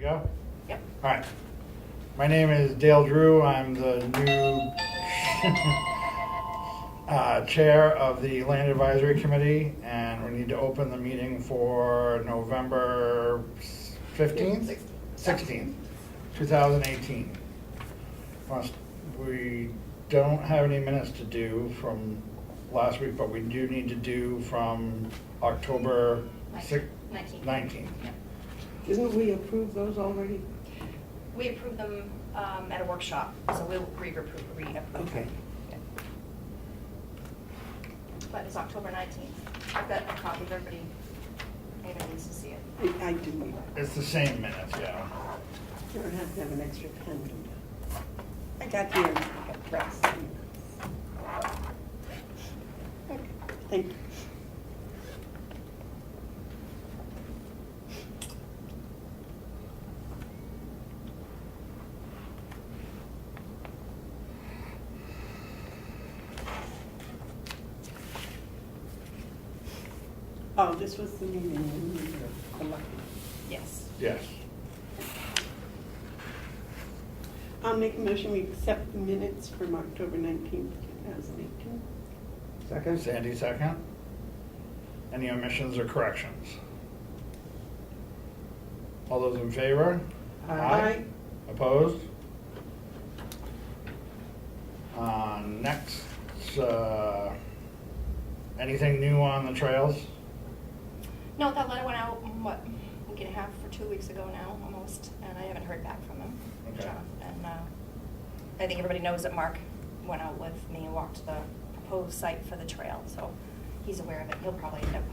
we go? Yep. All right. My name is Dale Drew. I'm the new chair of the Land Advisory Committee, and we need to open the meeting for November 15th? 16th, 2018. We don't have any minutes to do from last week, but we do need to do from October 19th. Yep. Didn't we approve those already? We approved them at a workshop, so we'll re-approve. Okay. Yep. But it's October 19th. I've got a copy if everybody needs to see it. I didn't. It's the same minutes, yeah. You don't have to have an extra pen. do you? I got here, I got press. Okay, thank you. Oh, this was the meeting when we were elected. Yes. Yes. I'll make a motion, we accept the minutes from October 19th, 2018. Second. Sandy, second. Any omissions or corrections? All those in favor? Aye. Opposed? Next, anything new on the trails? No, that letter went out, a week and a half or 2 weeks ago now, almost, and I haven't heard back from him. Okay. And I think everybody knows that Mark went out with me and walked the proposed site for the trail, so he's aware of it. He'll probably end up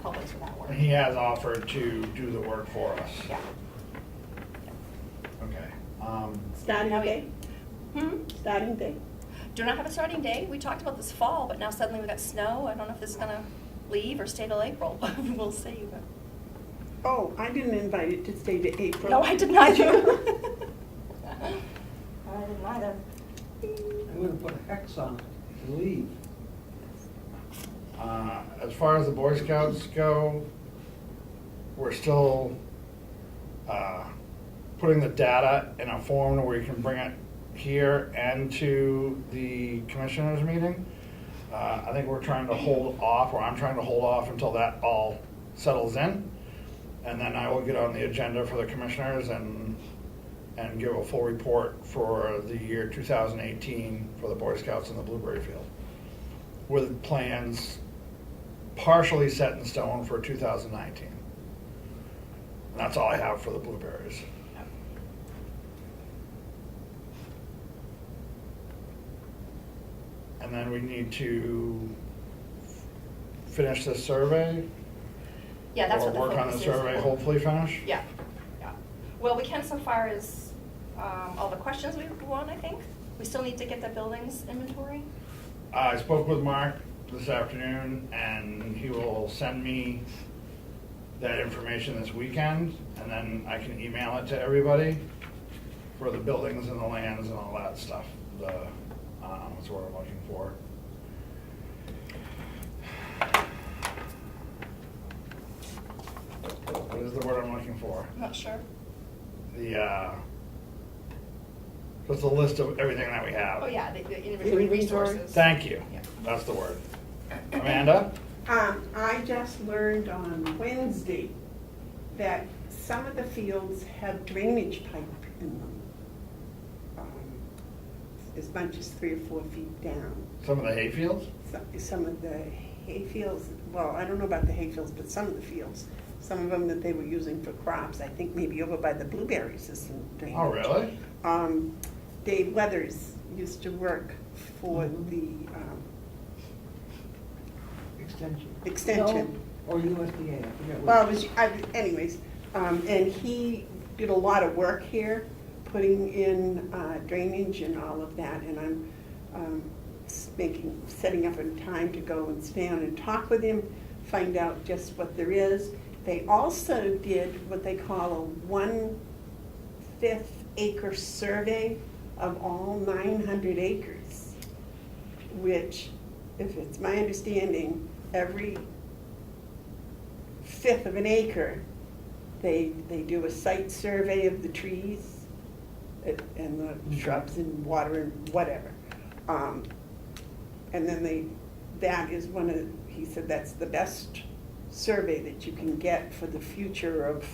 helping us with that work. And he has offered to do the work for us. Yeah. Okay. Starting Now we- date? Starting date? Do not have a starting date. We talked about this fall, but now suddenly we got snow. I don't know if this is gonna leave or stay till April. We'll see. But. Oh, I didn't invite it to stay to April. No, I didn't either. I didn't either. I'm gonna put a hex on it to leave. As far as the Boy Scouts go, we're still putting the data in a form where you can bring it here and to the commissioners meeting. I think we're trying to hold off, or I'm trying to hold off until that all settles in. And then I will get on the agenda for the commissioners and give a full report for the year 2018 for the Boy Scouts in the Blueberry Field, with plans partially set in stone for 2019. And that's all I have for the blueberries. And then we need to finish this survey. Yeah, that's what the Or work on the focus is. survey, hopefully finish. Yeah, yeah. Well, we can so far as all the questions we want, I think. We still need to get the buildings inventory. I spoke with Mark this afternoon, and he will send me that information this weekend, and then I can email it to everybody for the buildings and the lands and all that stuff. That's what I'm looking for. What is the word I'm looking for? I'm not sure. Just a list of everything that we have. Oh, yeah, the inventory Inventory. resources. Thank you. Yeah. That's the word. Amanda? I just learned on Wednesday that some of the fields have drainage pipe in them. As much as 3 or 4 feet down. Some of the hay fields? Some of the hay fields, well, I don't know about the hay fields, but some of the fields, some of them that they were using for crops, I think maybe over by the blueberry system drainage. Oh, really? Dave Weathers used to work for the extension. Or USDA, I forget which. Well, anyways, and he did a lot of work here, putting in drainage and all of that, and I'm setting up a time to go and stay on and talk with him, find out just what there is. They also did what they call a 1/5 acre survey of all 900 acres, which, if it's my understanding, every 1/5 of an acre They do a site survey of the trees and the shrubs and water and whatever. And then that is he said that's the best survey that you can get for the future of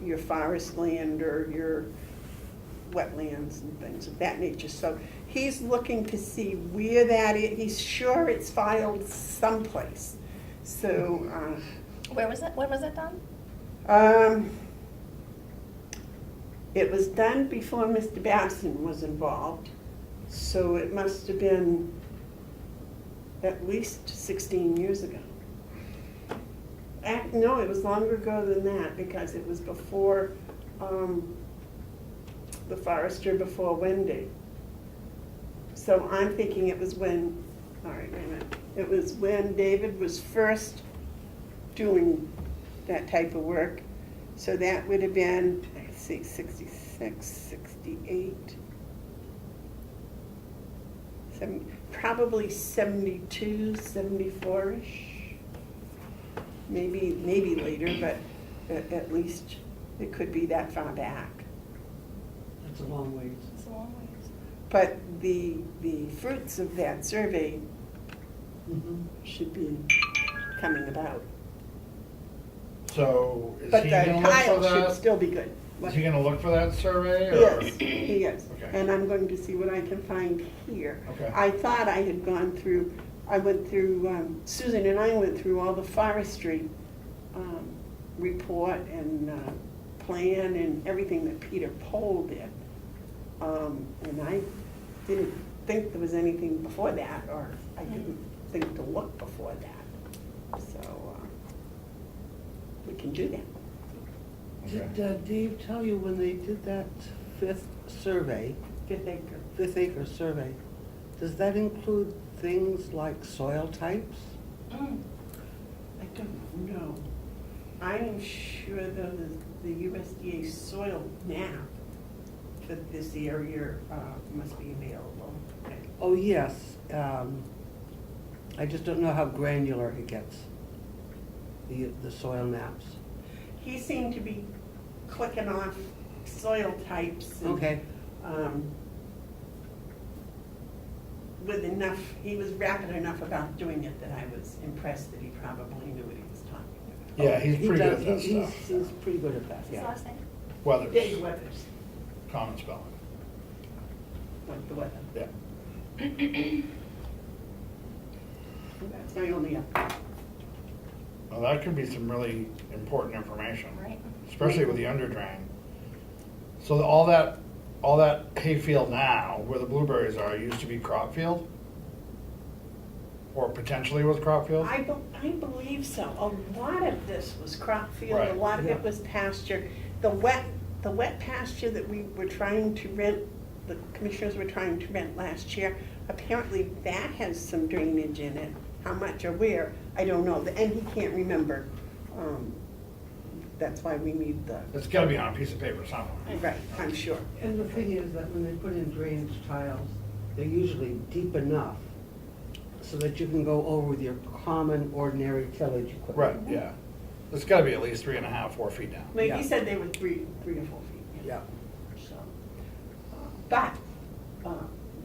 your forest land or your wetlands and things of that nature. So he's looking to see where that is. He's sure it's filed someplace. So, Where was it? When was it done? it was done before Mr. Babson was involved, so it must have been at least 16 years ago. No, it was longer ago than that, because it was before the forester, before Wendy. So I'm thinking it was when, all right, wait a minute. It was when David was first doing that type of work. So that would have been, I see, 66, 68, probably 72, 74-ish. Maybe later, but at least it could be that far back. That's a long ways. It's a long ways. But the fruits of that survey Mhm. should be coming about. So is But he the gonna look for tile should that? still be good. Is he gonna look for that survey? Or? Yes, he is. Okay. And I'm going to see what I can find here. Okay. I thought I had I went through, Susan and I went through all the forestry report and plan and everything that Peter Pohl did. And I didn't think there was anything before that, or I didn't think to look before that. So we can do that. Okay. Did Dave tell you when they did that fifth survey, 5th acre. 5th acre survey, does that include things like soil types? Mm. I don't know. I am sure though the USDA soil map for this area must be available. Oh, yes. I just don't know how granular it gets, the soil maps. He seemed to be clicking off soil types. And, Okay. with enough, he was rapid enough about doing it that I was impressed that he probably knew what he was talking about. Yeah, he's He pretty good does- at that he's- stuff. He's pretty good at that, What's his yeah. last name? Weathers, Dave Weathers, common spelling. like the weather. Yeah. That's my only update. Well, that could be some really important information. Right. Especially with the underdrain. So all that hayfield now, where the blueberries are, used to be crop field? Or potentially was crop field? I believe so. A lot of this was crop field, a Right. lot of it Yeah. was pasture. The wet pasture that we were trying to rent, the commissioners were trying to rent last year, apparently that has some drainage in it. How much or where, I don't know, and he can't remember. That's why we need the, It's gotta be on a piece of paper somewhere. right, I'm sure. And the thing is that when they put in drainage tiles, they're usually deep enough so that you can go over with your common, ordinary tillage equipment. Right, yeah. It's gotta be at least 3.5, 4 feet down. Well, Yeah. he said they were 3 to 4 feet. Yeah. So, but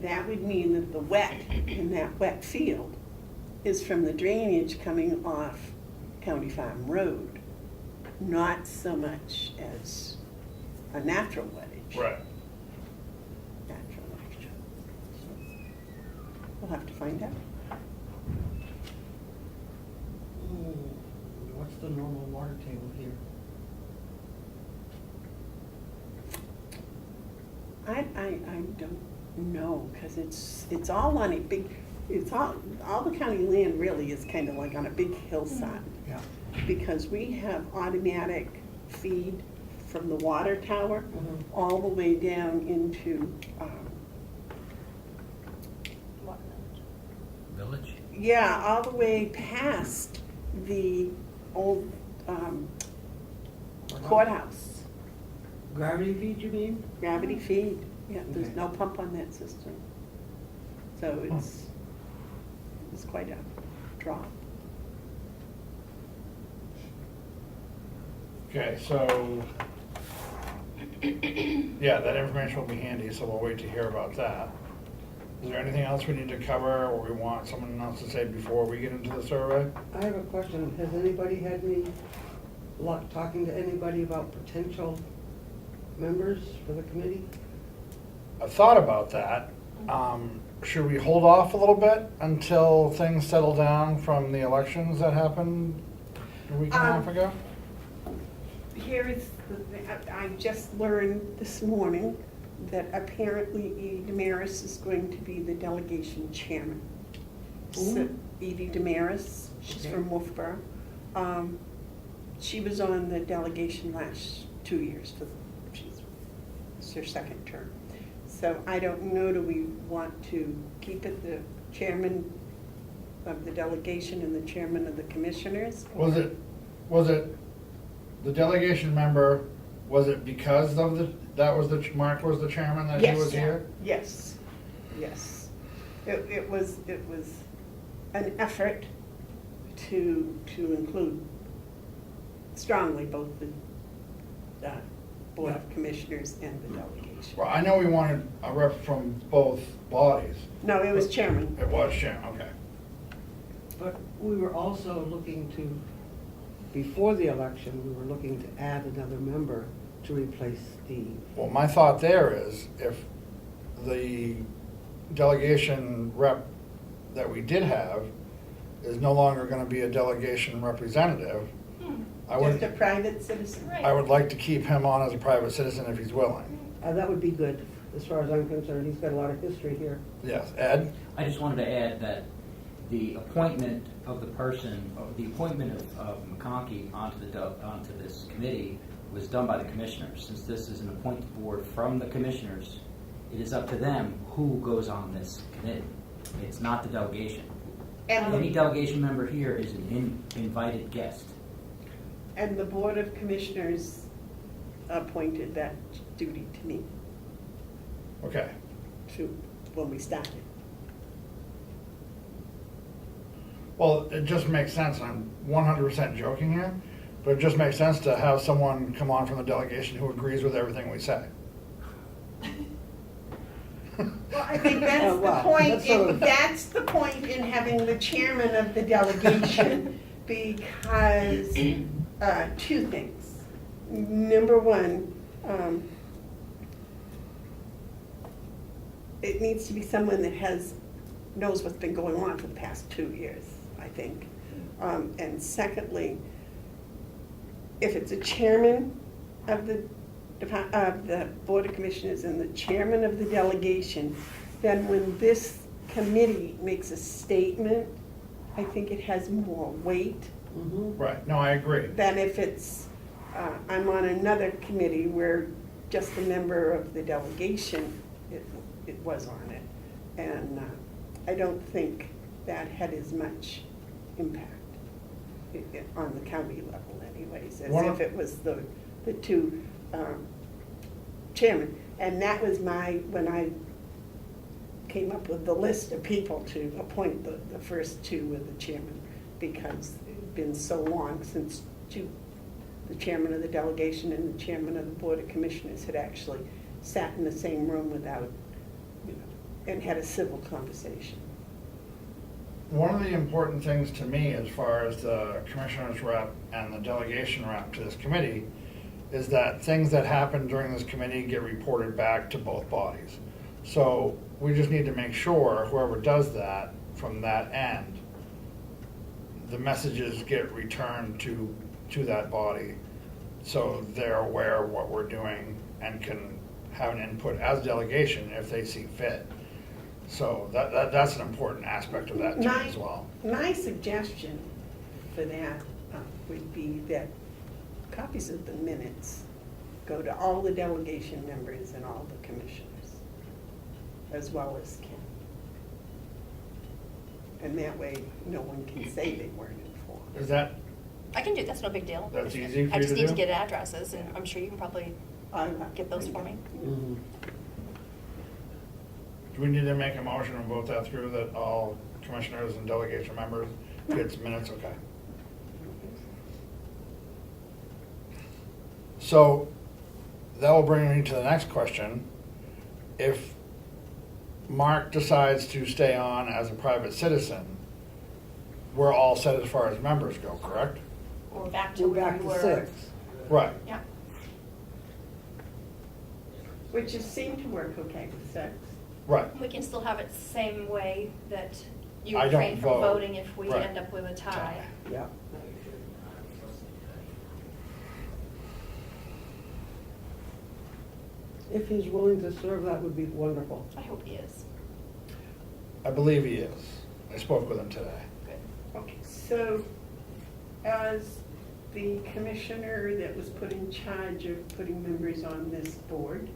that would mean that the wet in that wet field is from the drainage coming off County Farm Road, not so much as a natural wettage. Right. Natural moisture. So, we'll have to find out. What's the normal water table here? I don't know, because it's all on a big, all the county land really is kind of like on a big hillside. Yeah. Because we have automatic feed from the water tower Mhm. all the way down into, What? Village? yeah, all the way past the old courthouse. Gravity feed, you mean? Gravity feed, yeah, there's Okay. no pump on that system. So it's quite a drop. Okay, so, yeah, that information will be handy, so we'll wait to hear about that. Is there anything else we need to cover, or we want someone else to say before we get into the survey? I have a question. Has anybody had any luck talking to anybody about potential members for the committee? I thought about that. Should we hold off a little bit until things settle down from the elections that happened a week and a half ago? Here is, I just learned this morning that apparently Edie Damaris is going to be the delegation chairman. So, Edie Damaris, she's Okay. from Wolfboro. She was on the delegation last 2 years, it's her second term. So I don't know, do we want to keep it the chairman of the delegation and the chairman of the commissioners? Was it the delegation member, was it because of Mark was the chairman that he Yes. was here? Yes, yes. It was an effort to include strongly both the Board of Commissioners and the delegation. Well, I know we wanted a rep from both bodies. No, it was chairman. It was chairman, okay. But we were also looking to, before the election, we were looking to add another member to replace Steve. Well, my thought there is, if the delegation rep that we did have is no longer gonna be a delegation representative, I Just a would, private citizen. Right. I would like to keep him on as a private citizen if he's willing. That would be good, as far as I'm concerned. He's got a lot of history here. Yes, Ed? I just wanted to add that the appointment of the person, or the appointment of McConkey onto this committee was done by the commissioners. Since this is an appointed board from the commissioners, it is up to them who goes on this committee. It's not the delegation. Any delegation member here is an invited guest. And the Board of Commissioners appointed that duty to me Okay. when we started. Well, it just makes sense, and I'm 100% joking here, but it just makes sense to have someone come on from the delegation who agrees with everything we say. Well, I think that's Oh, the wow. point, That's that's the point in having the chairman of the delegation, because, two things. Number one, it needs to be someone that knows what's been going on for the past 2 years, I think. And secondly, if it's a chairman of the Board of Commissioners and the chairman of the delegation, then when this committee makes a statement, I think it has more weight Right, no, I agree. than if it's, I'm on another committee where just a member of the delegation, it was on it. And I don't think that had as much impact on the county level anyways, as One if of- it was the two chairmen. And that was when I came up with the list of people to appoint the first two with the chairman, because it'd been so long since the chairman of the delegation and the chairman of the Board of Commissioners had actually sat in the same room without, and had a civil conversation. One of the important things to me as far as the commissioner's rep and the delegation rep to this committee is that things that happen during this committee get reported back to both bodies. So we just need to make sure whoever does that from that end, the messages get returned to that body so they're aware of what we're doing and can have an input as delegation if they see fit. So that's an important aspect of that too as well. My suggestion for that would be that copies of the minutes go to all the delegation members and all the commissioners, as well as Ken. And that way, no one can say they weren't informed. Is that, I can do, that's no big deal. That's easy for I you just to need to do? get addresses, and I'm sure you can probably get those for me. do we need to make a motion and vote that through, that all commissioners and delegation members gets minutes? Okay. So that will bring me to the next question. If Mark decides to stay on as a private citizen, we're all set as far as members go, correct? We're back to We're where back we to were. 6. Right. Yeah. Which has seemed to work okay with 6. Right. We can still have it the same way that you I don't refrain from vote. voting if we Right. end up with a tie. Yeah. If he's willing to serve, that would be wonderful. I hope he is. I believe he is. I spoke with him today. Good. Okay, so as the commissioner that was put in charge of putting members on this board,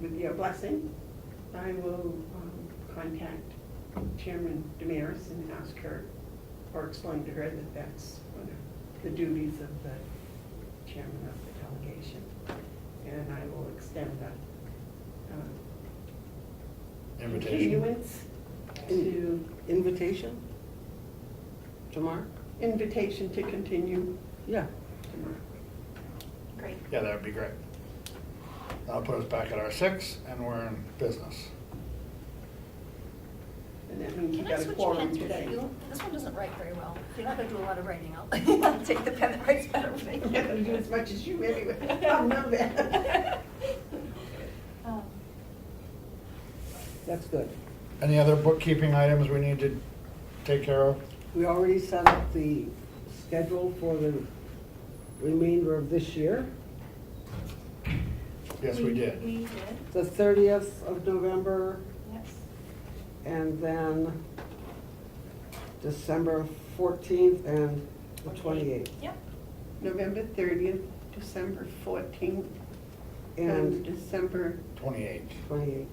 with your blessing, I will contact Chairman Damaris and ask her, or explain to her that that's one of the duties of the chairman of the delegation. And I will extend the Invitation. continuance to, Invitation to Mark? invitation to continue Yeah. tomorrow. Great. Yeah, that would be great. That'll put us back at our 6 and we're in business. And that means you Can I got a switch quorum pens with today. you? This one doesn't write very well. If you're not gonna do a lot of writing, I'll take the pen that writes better for me. I'm not gonna do as much as you anyway. I know that. Um, That's good. Any other bookkeeping items we need to take care of? We already set up the schedule for the remainder of this year. Yes, we did. We did, The 30th of November, yes. and then December 14th and the 28th. Yep. November 30th, December 14th, and And December, 28. 28th.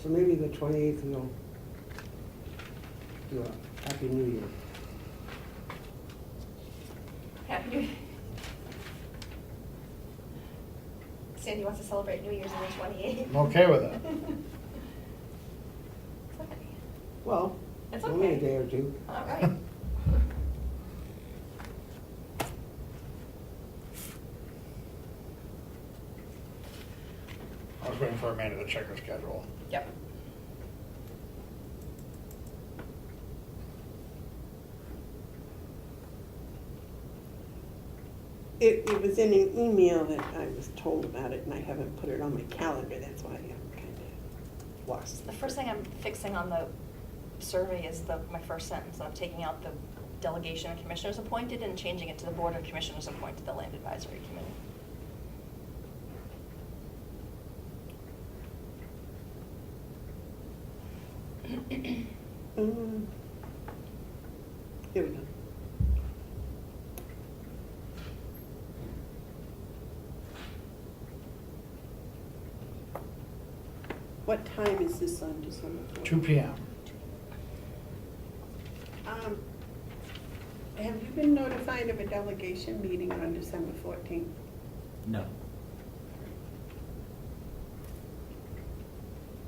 So maybe the 28th we'll do a Happy New Year. Happy New Year. Sandy wants to celebrate New Year's on the 28th. I'm okay with that. It's okay. Well, It's only a okay. day or two. All right. I was waiting for Amanda to check her schedule. Yep. it was in an email that I was told about it, and I haven't put it on my calendar, that's why I'm kind of lost. The first thing I'm fixing on the survey is my first sentence. I'm taking out the delegation and commissioners appointed and changing it to the board and commissioners appointed the land advisory committee. Here we go. What time is this on December 4th? 2 p.m. Have you been notified of a delegation meeting on December 14th? No.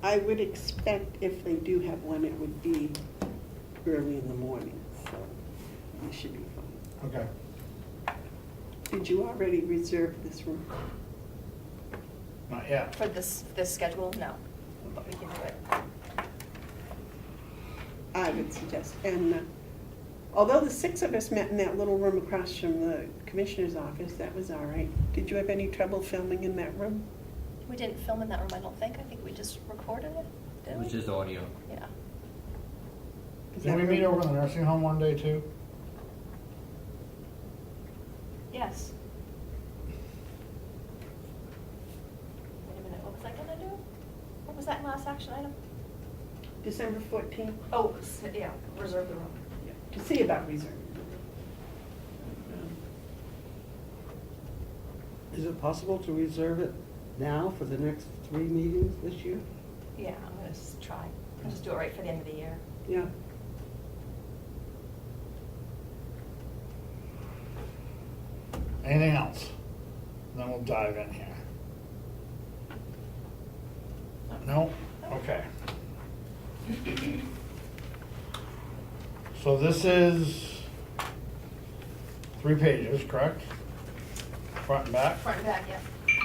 I would expect if they do have one, it would be early in the morning, so it should be fine. Okay. Did you already reserve this room? Not yet. For this schedule, no, but we can do it. I would suggest, and although the 6 of us met in that little room across from the commissioner's office, that was all right. Did you have any trouble filming in that room? We didn't film in that room, I don't think. I think we just recorded it, It didn't we? was just audio. Yeah. Is Did that we room- meet over in the nursing home one day too? Yes. Wait a minute, what was I gonna do? What was that last action item? December 14th? Oh, yeah, reserve the room. To see about reserve. Is it possible to reserve it now for the next 3 meetings this year? Yeah, I'm gonna just try. I'll just do it right for the end of the year. Yeah. Anything else? Then we'll dive in here. No? Okay. So this is 3 pages, correct? Front and back? Front and back, yeah.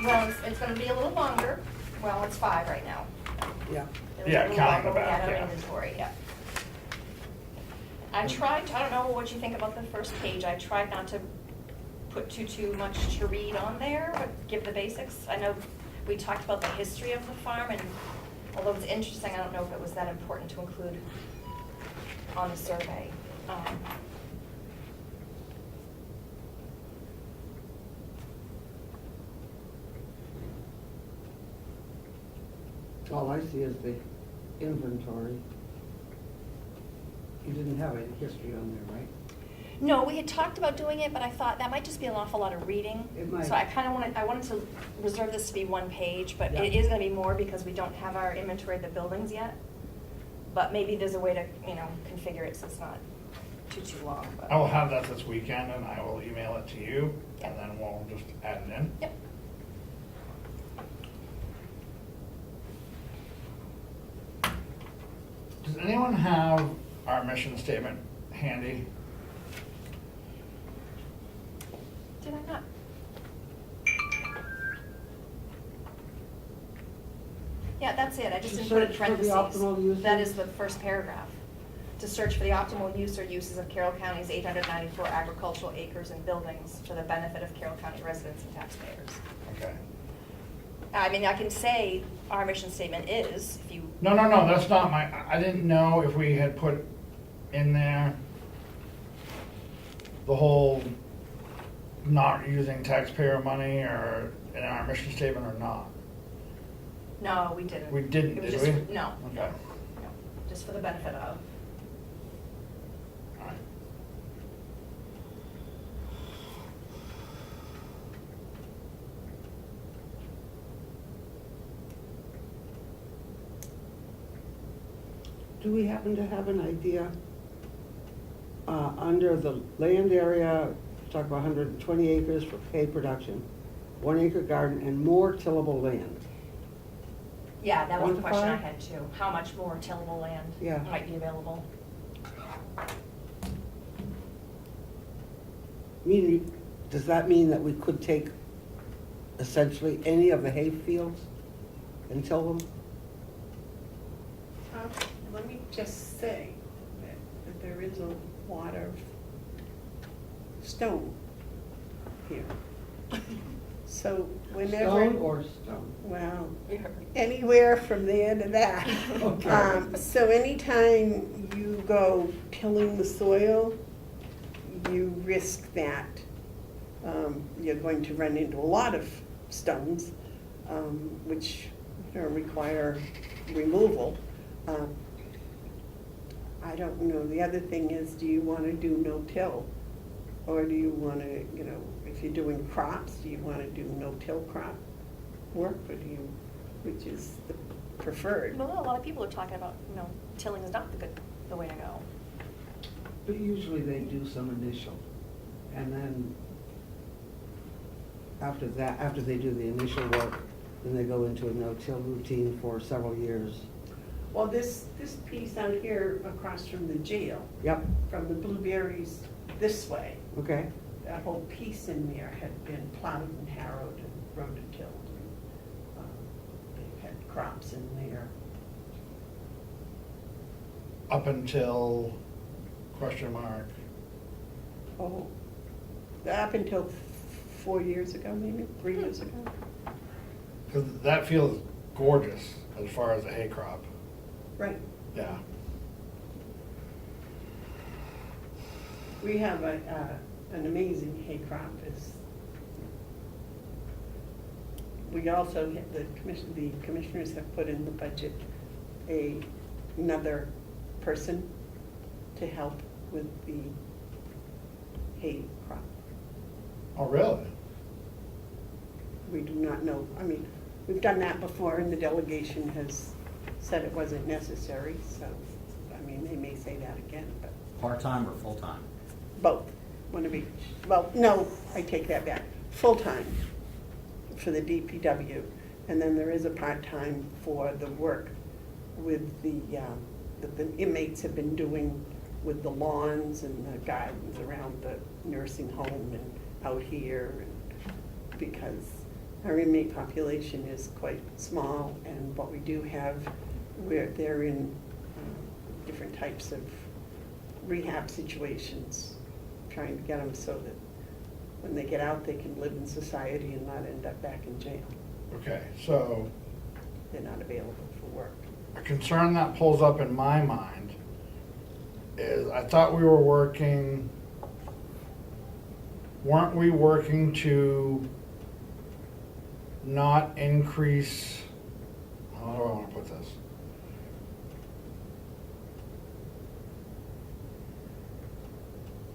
Well, it's gonna be a little longer. Well, it's 5 right now. Yeah. It was Yeah, a little counting longer the when we had back, our yeah. inventory, yeah. I don't know what you think about the first page. I tried not to put too much to read on there, but give the basics. I know we talked about the history of the farm, and although it's interesting, I don't know if it was that important to include on the survey. All I see is the inventory. You didn't have any history on there, right? No, we had talked about doing it, but I thought that might just be an awful lot of reading. It might. So I wanted to reserve this to be 1 page, but Yeah. it is gonna be more because we don't have our inventory of the buildings yet. But maybe there's a way to, configure it so it's not too long. But- I will have that this weekend and I will email it to you Yep. and then we'll just add it in. Yep. Does anyone have our mission statement handy? Did I not? Yeah, that's it. I just To didn't put it in search for the parentheses. optimal uses? That is the first paragraph. To search for the optimal use or uses of Carroll County's 894 agricultural acres and buildings for the benefit of Carroll County residents and taxpayers. Okay. I mean, I can say our mission statement is, if you, No, that's not I didn't know if we had put in there the whole not using taxpayer money or in our mission statement or not. no, we didn't. We didn't, It was did just- we? No, Okay. no, just for the benefit of. All right. Do we happen to have an idea, under the land area, talk about 120 acres for hay production, 1 acre garden, and more tillable land? Yeah, that was a question I Quantify? had too. How much more tillable land Yeah. might be available? Does that mean that we could take essentially any of the hay fields and till them? Let me just say that there is a lot of stone here. So whenever. Stone or stone? Well, anywhere from there to that. Okay. So anytime you go tilling the soil, you risk that. You're going to run into a lot of stones, which require removal. I don't know, the other thing is, do you want to do no-till? Or do you want to, if you're doing crops, do you want to do no-till crop work, or do you, which is the preferred? Well, a lot of people are talking about, tilling is not the way to go. But usually they do some initial, and then after they do the initial work, then they go into a no-till routine for several years. Well, this piece out here across from the jail, Yep, from the blueberries this way, okay. that whole piece in there had been plowed and harrowed and rototilled. They've had crops in there. Up until question mark. Oh, up until 4 years ago, maybe, 3 years ago. Because that field is gorgeous as far as a hay crop. Right. Yeah. We have an amazing hay crop. We also, the commissioners have put in the budget another person to help with the hay crop. Oh, really? We do not know, we've done that before and the delegation has said it wasn't necessary, so, they may say that again, but Part-time or full-time? both, one of each. Well, no, I take that back, full-time for the DPW, and then there is a part-time for the work with the inmates have been doing with the lawns and the gardens around the nursing home and out here, and because our inmate population is quite small, and what we do have, they're in different types of rehab situations, trying to get them so that when they get out, they can live in society and not end up back in jail. Okay, so They're not available for work. a concern that pulls up in my mind is I thought we were working, weren't we working to not increase, how do I want to put this?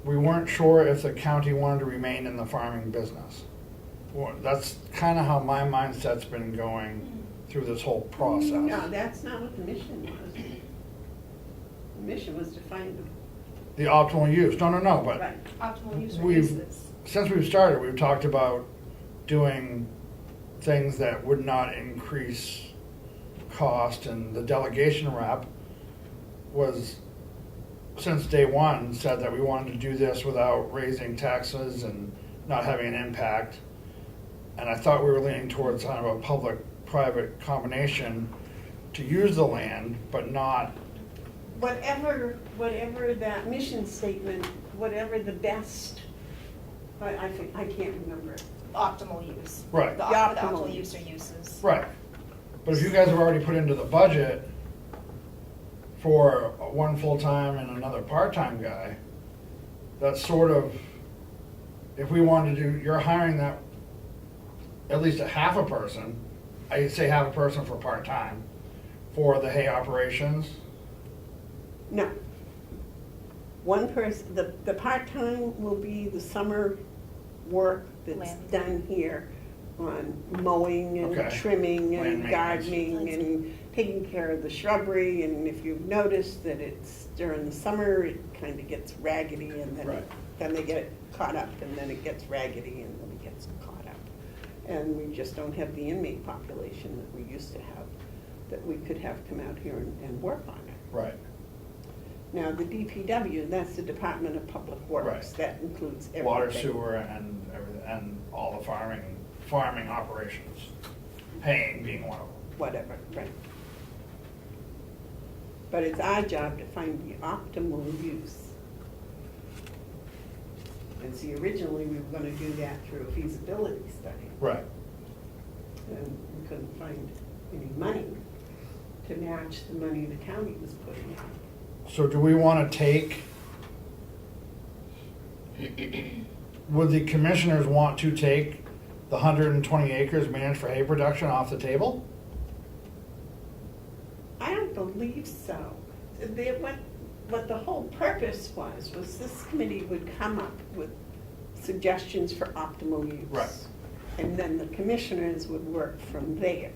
We weren't sure if the county wanted to remain in the farming business. Well, that's kind of how my mindset's been going through this whole process. No, that's not what the mission was. The mission was to find them. The optimal use, no, but Right. Optimal use or we've, uses. since we've started, we've talked about doing things that would not increase cost, and the delegation rep was, since day one, said that we wanted to do this without raising taxes and not having an impact. And I thought we were leaning towards kind of a public-private combination to use the land, but not, Whatever that mission statement, whatever the best, I can't remember it. Optimal use. Right. The The optimal optimal use or use. uses. right. But if you guys have already put into the budget for one full-time and another part-time guy, that's sort of, if we wanted to do, you're hiring that, at least a half a person, I say half a person for part-time, for the hay operations. No. One person, the part-time will be the summer work that's Land. done here on mowing and Okay. trimming Land and maintenance. gardening and taking care of the shrubbery. And if you've noticed that it's during the summer, it kind of gets raggedy, and Right. then they get it caught up, and then it gets raggedy, and then it gets caught up. And we just don't have the inmate population that we used to have, that we could have come out here and work on it. Right. Now, the DPW, that's the Department of Public Works. Right. That includes everything. Water, sewer, and everything, and all the farming operations, haying being one of them. Whatever, right. But it's our job to find the optimal use. And see, originally, we were gonna do that through a feasibility study, Right. and we couldn't find any money to match the money the county was putting in. So do we want to take, would the commissioners want to take the 120 acres managed for hay production off the table? I don't believe so. What the whole purpose was this committee would come up with suggestions for optimal use. Right. And then the commissioners would work from there.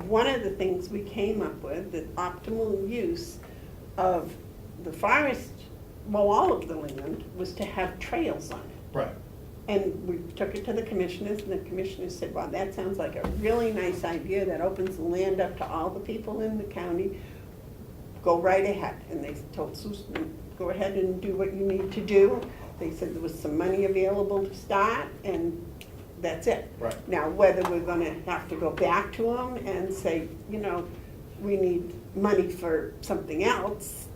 One of the things we came up with, the optimal use of the forest, well, all of the land, was to have trails on it. Right. And we took it to the commissioners, and the commissioners said, wow, that sounds like a really nice idea, that opens the land up to all the people in the county. Go right ahead. And they told Susan, go ahead and do what you need to do. They said there was some money available to start, and that's it. Right. Now, whether we're gonna have to go back to them and say, we need money for something else,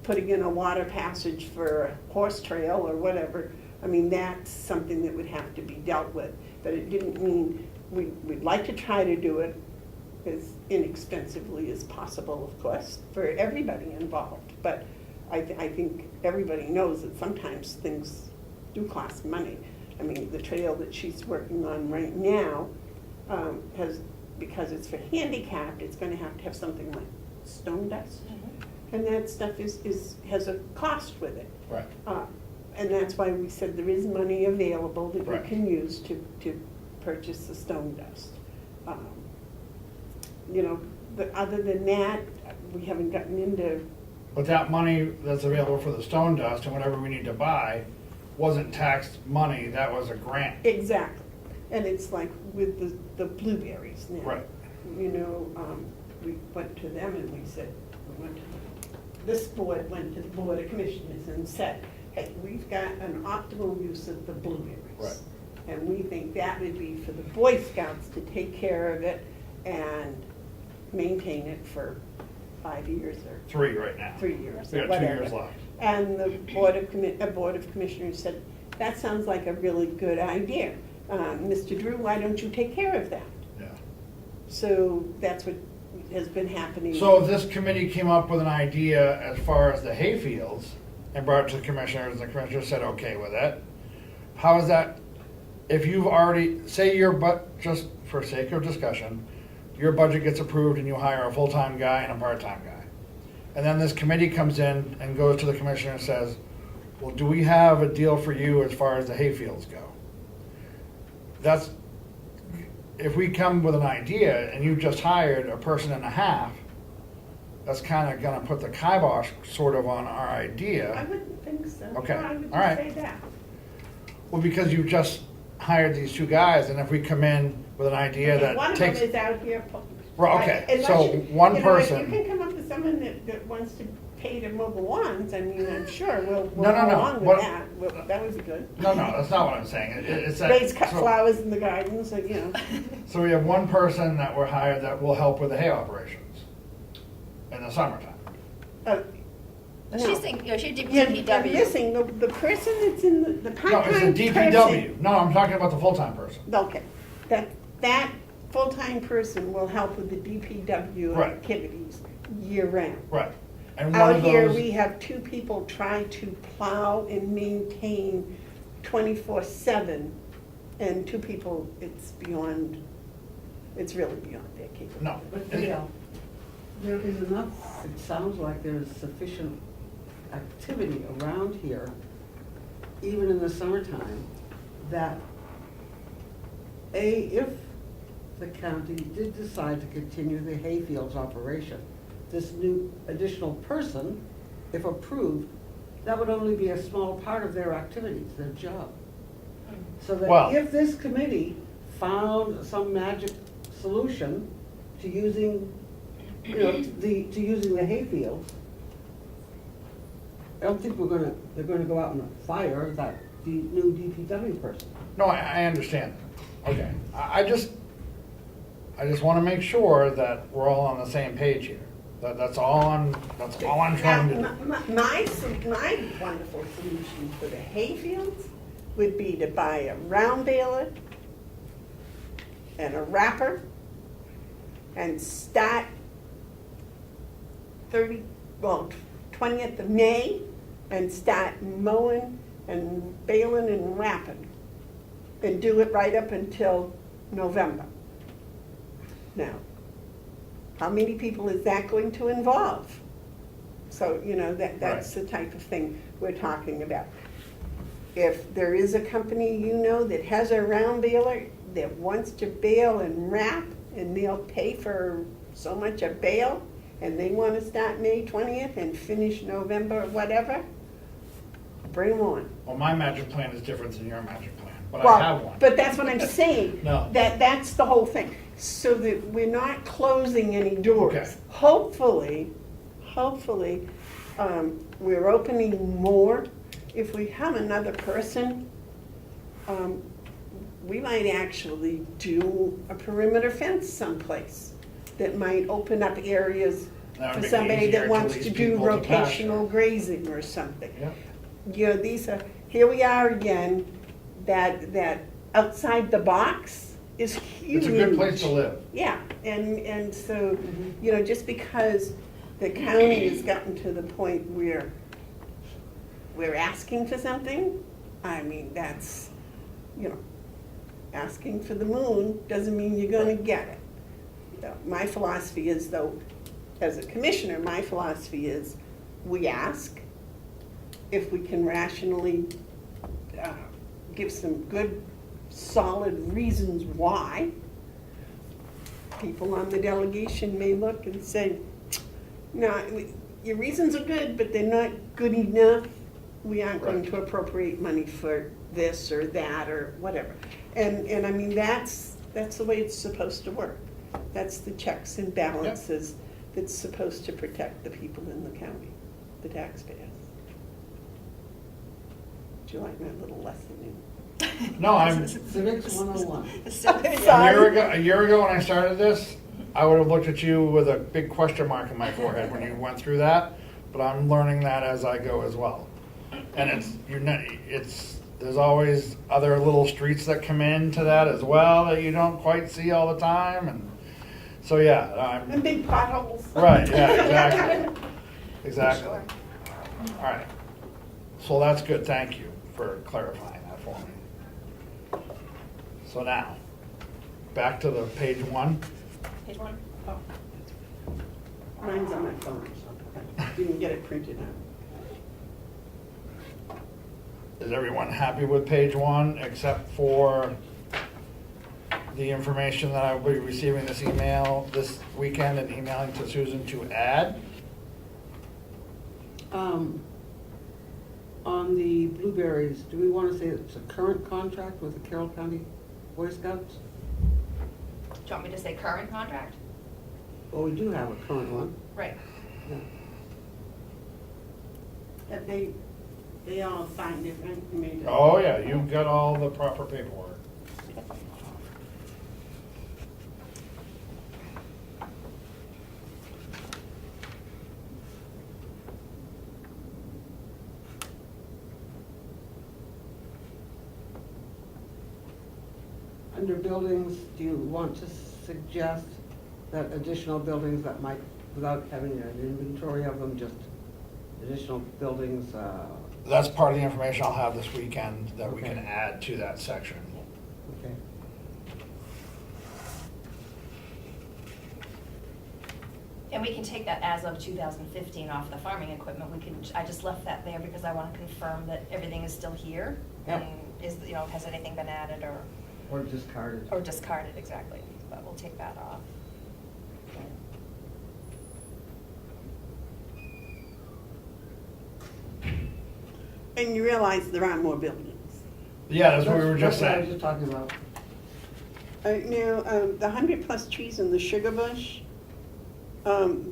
putting in a water passage for a horse trail or whatever, I mean, that's something that would have to be dealt with. But it didn't mean, we'd like to try to do it as inexpensively as possible, of course, for everybody involved. But I think everybody knows that sometimes things do cost money. I mean, the trail that she's working on right now because it's for handicapped, it's gonna have to have something like stone dust. And that stuff has a cost with it. Right. And that's why we said there is money available that Right. we can use to purchase the stone dust. But other than that, we haven't gotten into, But that money that's available for the stone dust and whatever we need to buy wasn't taxed money, that was a grant. exactly. And it's like with the blueberries now. Right. We went to them and we said, we went to this board went to the Board of Commissioners and said, hey, we've got an optimal use of the blueberries. Right. And we think that would be for the Boy Scouts to take care of it and maintain it for 5 years or 3 right now. 3 years We or got 2 whatever. years left. And the Board of Commissioners said, that sounds like a really good idea. Mr. Drew, why don't you take care of that? Yeah. So that's what has been happening. So if this committee came up with an idea as far as the hayfields and brought it to the commissioners, and the commissioners said okay with it, how is that, if you've already, say just for sake of discussion, your budget gets approved and you hire a full-time guy and a part-time guy. And then this committee comes in and goes to the commissioner and says, well, do we have a deal for you as far as the hayfields go? That's, if we come with an idea and you just hired a person and a half, that's kind of gonna put the kibosh sort of on our I idea. wouldn't think so. Okay, No, I wouldn't all right. say that. Well, because you just hired these 2 guys, and if we come in with an idea Okay, one that of them takes, is out here. Well, okay, Unless so you- one you know, if person- you can come up with someone that wants to pay to mow the lawns, I mean, I'm sure we'll No, no, go no. along with What- that. Well, that would be good. no, that's not what I'm saying. It's that. Raise cut so- flowers in the gardens, and, you know. So we have one person that we're hired that will help with the hay operations in the summertime. uh, But no. she's saying, she did You're DPW. missing the person that's in the No, part-time person. it's a DPW. No, I'm talking about the full-time person. Okay, that full-time person will help with the DPW Right. activities year-round. Right. And one Out of here, those, we have 2 people try to plow and maintain 24/7, and 2 people, it's really beyond their capability. no. But Dale, there is enough, it sounds like there's sufficient activity around here, even in the summertime, that if the county did decide to continue the hayfields operation, this new additional person, if approved, that would only be a small part of their activities, their job. So Well- that if this committee found some magic solution to using, to using the hayfields, I don't think they're gonna go out and fire that new DPW person. No, I understand. Okay. I just want to make sure that we're all on the same page here. That's all I'm trying to do. My wonderful solution for the hayfields would be to buy a round baler and a wrapper and start 20th of May and start mowing and baling and wrapping and do it right up until November. Now, how many people is that going to involve? So, that's the type of thing we're talking about. If there is a company that has a round baler that wants to bale and wrap, and they'll pay for so much a bale, and they want to start May 20th and finish November, whatever, bring them on. Well, my magic plan is different than your magic plan, but Well, I have one. But that's what I'm saying. No. That's the whole thing. So that we're not closing any doors. Okay. Hopefully, we're opening more. If we have another person, we might actually do a perimeter fence someplace that might open up areas That would for make it somebody easier that to wants lease to do people to pasture. rotational grazing or something. Yeah. Here we are again, that outside the box is huge. It's a good place to live. Yeah, and so, just because the county has gotten to the point where we're asking for something, I mean, that's, asking for the moon doesn't mean you're gonna get it. My philosophy is, though, as a commissioner, my philosophy is, we ask if we can rationally give some good, solid reasons why. People on the delegation may look and say, no, your reasons are good, but they're not good enough. We aren't going to appropriate money for this or that or whatever. And I mean, that's the way it's supposed to work. That's the checks and balances that's supposed to protect the people in the county. the taxpayers. Do you like my little lesson in? No, I'm- Civics 101. A year ago when I started this, I would have looked at you with a big question mark in my forehead when you went through that, but I'm learning that as I go as well. And there's always other little streets that come into that as well that you don't quite see all the time, and so yeah, And big potholes. right, yeah, exactly. Sure. All right, so that's good, thank you for clarifying that for me. So now, back to the page 1. Page 1. Oh, mine's on my phone, so I didn't get it printed out. Is everyone happy with page 1, except for the information that I will be receiving this email this weekend and emailing to Susan to add? On the blueberries, do we want to say it's a current contract with the Carroll County Boy Scouts? Do you want me to say current contract? Well, we do have a current one. Right. Yeah. That they all signed it, right? You made it. Oh, yeah, you've got all the proper paperwork. Under buildings, do you want to suggest that additional buildings that might, without having an inventory of them, just additional buildings? That's part of the information I'll have this weekend that we Okay. can add to that section. Okay. And we can take that as of 2015 off the farming equipment. I just left that there because I want to confirm that everything is still here. Yep. And has anything been added Or discarded? or discarded, exactly. But we'll take that off. And you realize there are more buildings. Yeah, that's what we were just That's what I was saying. just talking about. Now, the 100+ trees in the sugar bush,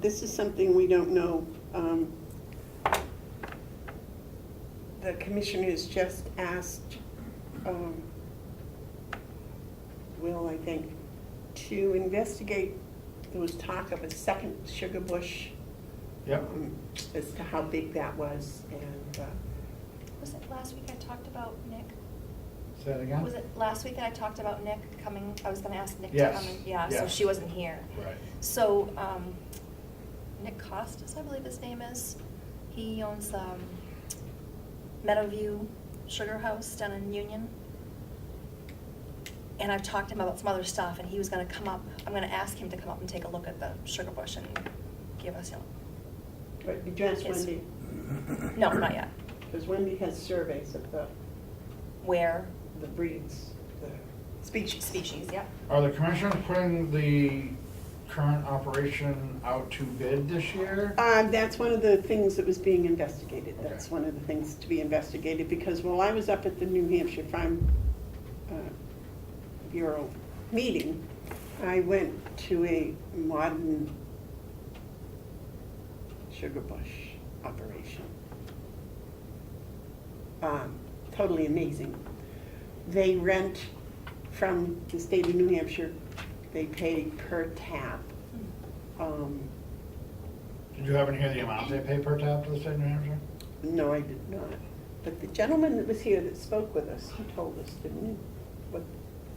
this is something we don't know. The commissioners just asked Will, I think, to investigate. There was talk of a second sugar bush, Yep. as to how big that was, and Was it last week I talked about Nick? Say that again? Was it last week that I talked about Nick coming? I was going to ask Nick to Yes, come in. Yeah, so yes. she wasn't here. Right. So, Nick Costas, I believe his name is. He owns Meadowview Sugar House down in Union. And I've talked to him about some other stuff, and he was going to come up. I'm going to ask him to come up and take a look at the sugar bush and give us, but did you ask Yes. Wendy? no, not yet. Because Wendy has surveys of Where? the breeds, the species. Species, yeah. Are the commissioners putting the current operation out to bid this year? That's one of the things that was being investigated. Okay. That's one of the things to be investigated, because while I was up at the New Hampshire Farm Bureau meeting, I went to a modern sugar bush operation. Totally amazing. They rent from the state of New Hampshire. They pay per tap. Did you happen to hear the amount they pay per tap to the state of New Hampshire? No, I did not. But the gentleman that was here that spoke with us, he told us, didn't he? What,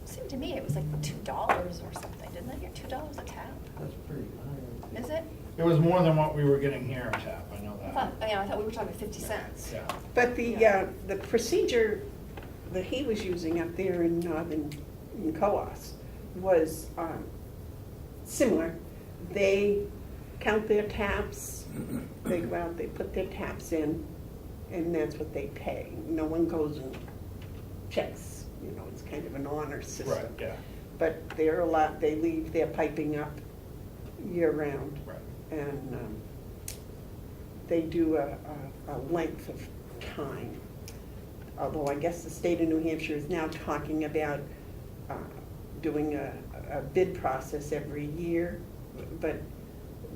It seemed to me it was like $2 or something, didn't it? $2 a tap. That's pretty high. Is it? It was more than what we were getting here in tap, I know I that. thought we were talking 50 cents. Yeah. but the procedure that he was using up there in Coas was similar. They count their taps, they go out, they put their taps in, and that's what they pay. No one goes and checks, it's kind of an honor system. Right, yeah, But they're allowed, they leave their piping up year-round. right. And they do a length of time. Although I guess the state of New Hampshire is now talking about doing a bid process every year. But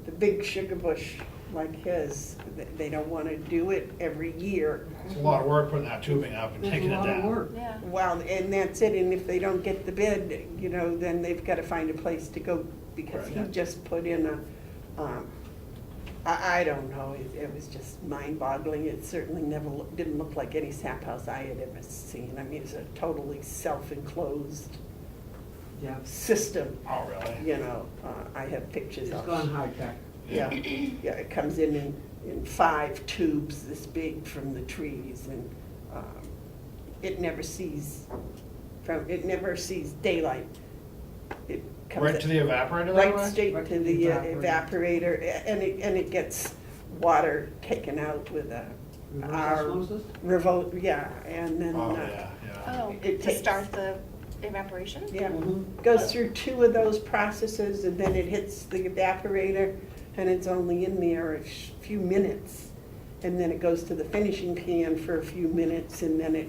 the big sugar bush like his, they don't want to do it every year. It's a lot of work putting that tubing up and There's taking a it lot of down. work. Yeah. Well, and that's it, and if they don't get the bid, you know, then they've got to find a place to go, because he Right. just put in I don't know, it was just mind-boggling. It certainly didn't look like any sap house I had ever seen. I mean, it's a totally self-enclosed Yeah, Oh, system, really? you know. I have pictures it's of. gone high-tech. Yeah, yeah, it comes in 5 tubes this big from the trees, and it never sees daylight. It comes Right to the evaporator, right that way? straight Right to to the the evaporator, and it gets water taken out with Reverse our osmosis? yeah, and then Oh, yeah, yeah. Oh, It to takes- start the evaporation? yeah, Mhm. goes through 2 of those processes, and then it hits the evaporator, and it's only in there a few minutes. And then it goes to the finishing pan for a few minutes, and then it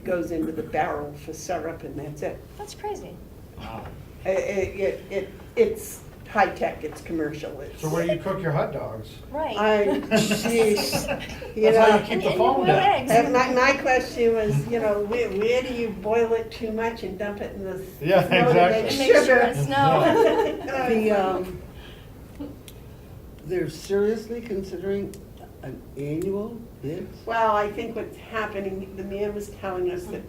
goes into the barrel for syrup, and that's it. That's crazy. Wow. It's high-tech, it's commercial, it's. So where do you cook your hot dogs? Right. Jeez, you That's how know. you keep the And you foam boil down. eggs. And my question was, you know, where do you boil it too much and dump it in the Yeah, snow to make exactly. Make sure sugar? it's no. They're seriously considering an annual bid? Well, I think what's happening, the man was telling us that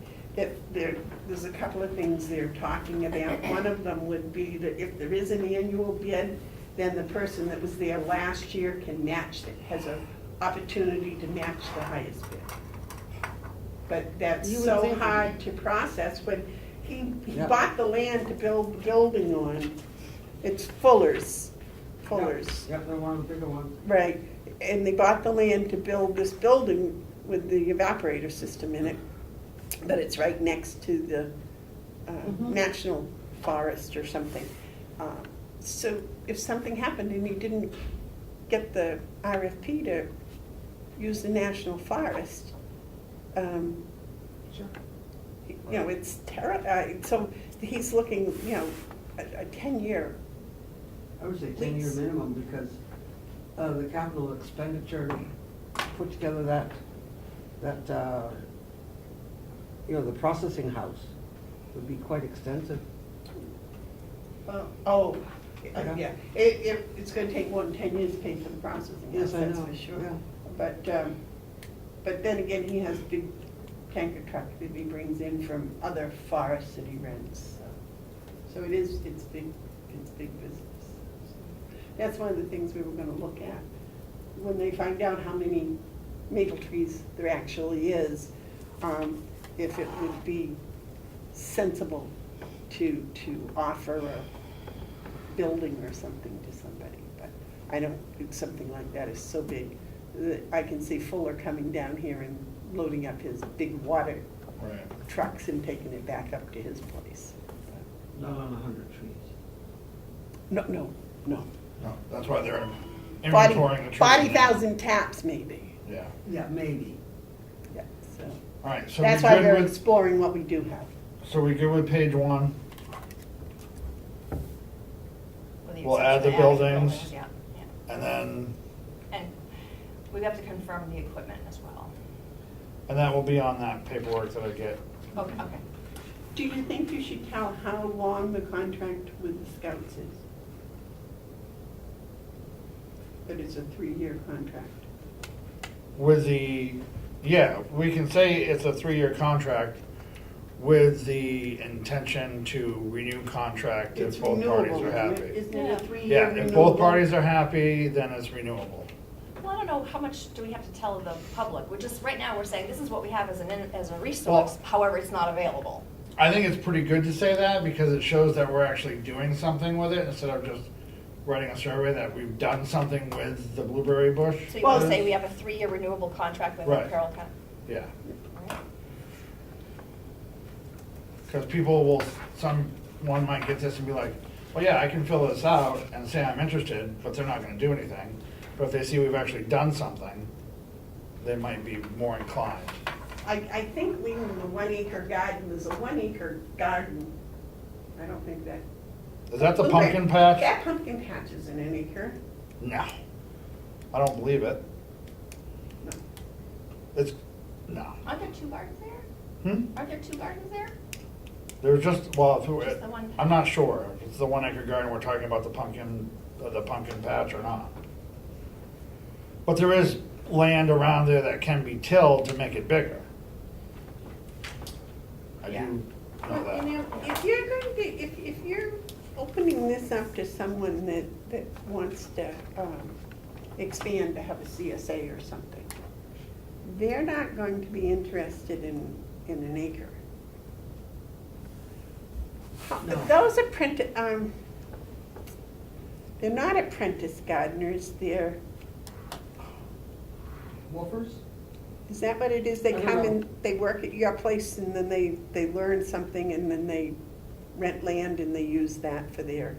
there's a couple of things they're talking about. One of them would be that if there is an annual bid, then the person that was there last year can match, has an opportunity to match the highest bid. But that's You would so think- hard to process. When he Yeah. bought the land to build the building on, it's Fuller's. Yep, they're one of the bigger ones. Right, and they bought the land to build this building with the evaporator system in it, but it's right next to the Mhm. national forest or something. So if something happened and he didn't get the RFP to use the national forest, Sure. you know, it's so he's looking, you know, a 10-year. I would say 10-year Please. minimum, because the capital expenditure to put together that, the processing house would be quite extensive. Yeah, it's gonna take more than 10 years to pay for the processing, Yes, I that's know, for sure. yeah. But then again, he has a big tanker truck that he brings in from other forests that he rents. So it's big business. That's one of the things we were gonna look at. When they find out how many maple trees there actually is, if it would be sensible to offer a building or something to somebody. But I don't think something like that is so big that I can see Fuller coming down here and loading up his big water Right. trucks and taking it back up to his place. Not on 100 trees. No. No, that's why they're inventorying the trees. 40,000 taps maybe. Yeah. Yeah, maybe. Yeah, so All right, so that's we why good we're with, exploring what we do have. so we good with page 1? With the We'll add the exception of buildings. Yeah, And then, yeah. And we have to confirm the equipment as well. and that will be on that paperwork that I get. Okay. Do you think you should tell how long the contract with the Scouts is? That it's a 3-year contract. With the, yeah, we can say it's a 3-year contract with the intention to renew contract if It's both renewable, parties are isn't it? happy. Isn't it a Yeah. 3-year Yeah, renewable? if both parties are happy, then it's renewable. Well, I don't know, how much do we have to tell the public? We're just, right now, we're saying this is what we have as a resource, Well- however, it's not available. I think it's pretty good to say that because it shows that we're actually doing something with it instead of just writing a survey that we've done something with the blueberry bush. So you want to Well- say we have a 3-year renewable contract with Right. Carroll County? Yeah, All right. because people will, someone might get this and be like, well, yeah, I can fill this out and say I'm interested, but they're not gonna do anything. But if they see we've actually done something, they might be more inclined. I think leaving the 1-acre garden is a 1-acre garden. I don't think that. Is that the Blueberry- pumpkin patch? That pumpkin patch is an acre. No. I don't believe it. No. It's, no. Aren't there 2 gardens there? Aren't there 2 gardens there? There's just, well, Just the one I'm not sure. If it's the 1 acre garden, we're talking about the pumpkin patch or not. But there is land around there that can be tilled to make it bigger. I Yeah. do know Well, you know, that. if you're going to, if you're opening this up to someone that wants to expand to have a CSA or something, they're not going to be interested in an acre. No. Those they're not apprentice gardeners, they're, Woofers? is that what it is? They I don't come know. and they work at your place and then they learn something and then they rent land and they use that for their,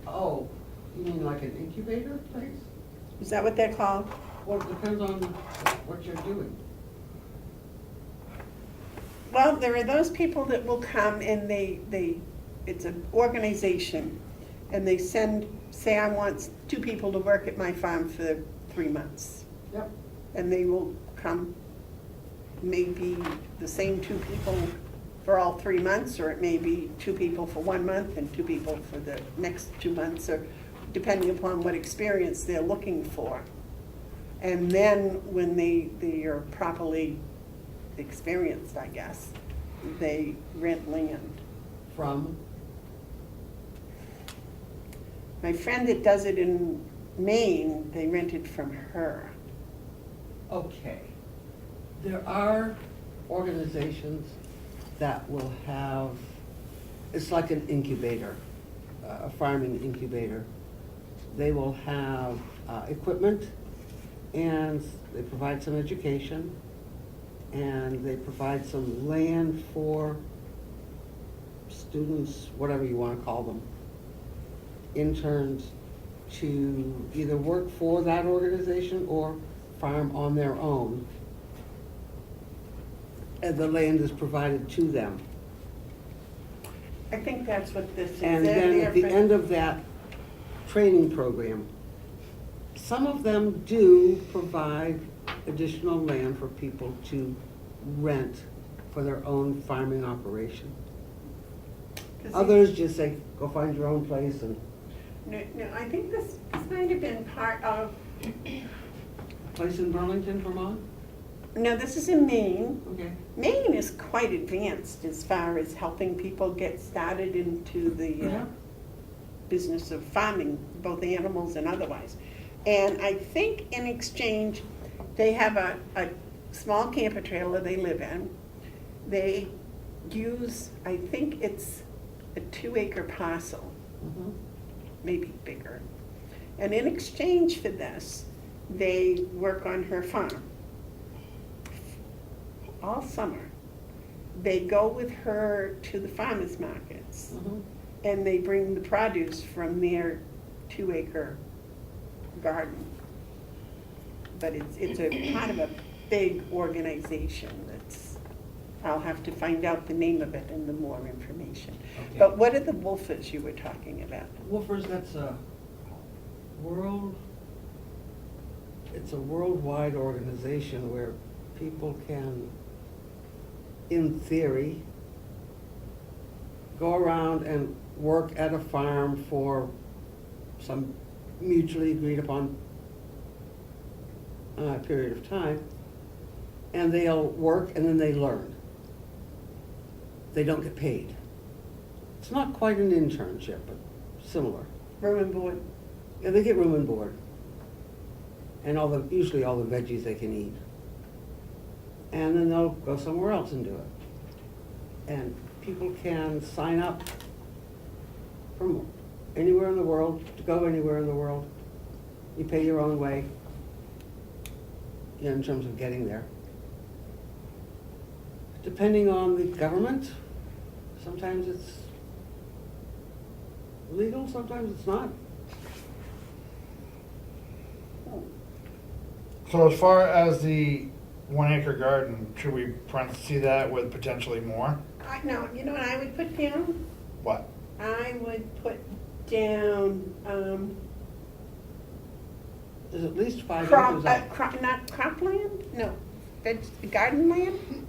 Oh, you mean like an incubator place? is that what they're called? Well, it depends on what you're doing. Well, there are those people that will come and it's an organization, and they say I want 2 people to work at my farm for 3 months. Yep. And they will come, maybe the same 2 people for all 3 months, or it may be 2 people for 1 month and 2 people for the next 2 months, or depending upon what experience they're looking for. And then when they are properly experienced, I guess, they rent land. From? My friend that does it in Maine, they rent it from her. Okay. There are organizations that will have, it's like an incubator, a farming incubator. They will have equipment, and they provide some education, and they provide some land for students, whatever you want to call them, interns, to either work for that organization or farm on their own. And the land is provided to them. I think that's what this is. And then at the end of that training program, some of them do provide additional land for people to rent for their own farming operation. Others just say, go find your own place and No, I think this might have been part of, place in Burlington, Vermont? no, this is in Maine. Okay. Maine is quite advanced as far as helping people get started into the Yeah. business of farming, both animals and otherwise. And I think in exchange, they have a small camper trailer they live in. They use, I think it's a 2-acre parcel, Mhm. maybe bigger. And in exchange for this, they work on her farm all summer. They go with her to the farmers markets, Mhm. and they bring the produce from their 2-acre garden. But it's a part of a big organization that's, I'll have to find out the name of it and the more information. Okay. But what are the woofers you were talking about? Woofers, that's a it's a worldwide organization where people can, in theory, go around and work at a farm for some mutually agreed upon period of time, and they'll work and then they learn. They don't get paid. It's not quite an internship, but similar. Room and board? Yeah, they get room and board, and usually all the veggies they can eat. And then they'll go somewhere else and do it. And people can sign up from anywhere in the world, to go anywhere in the world. You pay your own way, in terms of getting there. Depending on the government, sometimes it's legal, sometimes it's not. So as far as the 1-acre garden, should we parentheses that with potentially more? No, you know what I would put down? What? I would put down, There's at least 5 Crop, acres out. not cropland? No, garden land?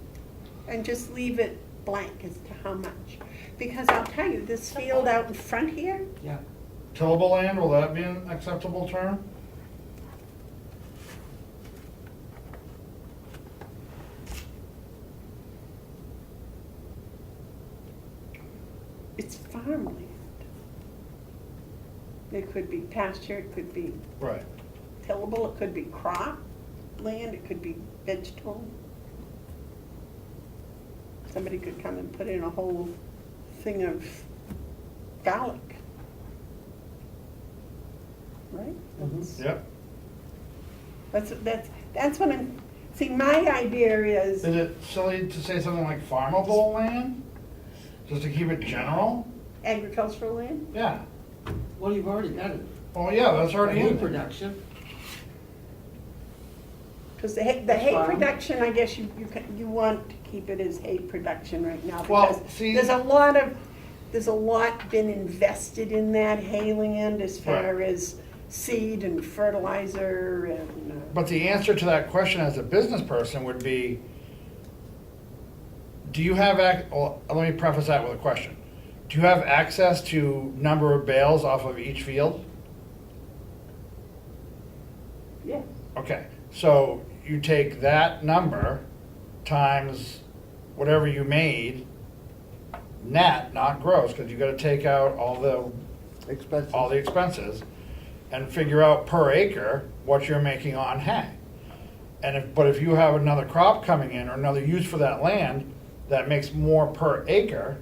And just leave it blank as to how much. Because I'll tell you, this field out in front here, Yeah. Tillable land, will that be an acceptable term? it's farmland. It could be pasture, it could be Right. tillable, it could be crop land, it could be vegetable. Somebody could come and put in a whole thing of garlic. Right? Mhm. Yep. That's what I'm, see, my idea is, Is it silly to say something like farmable land? Just to keep it general? agricultural land? Yeah. Well, you've already got it. Well, yeah, that's already Hay in there. production. Because the hay Farm. production, I guess you want to keep it as hay production right now. Well, Because see- there's a lot been invested in that hay land as far Right. as seed and fertilizer and. But the answer to that question as a business person would be, do you have, well, let me preface that with a question. Do you have access to number of bales off of each field? Yeah. Okay, so you take that number times whatever you made net, not gross, because you gotta take out all the Expensive. expenses, and figure out per acre what you're making on hay. But if you have another crop coming in or another use for that land that makes more per acre,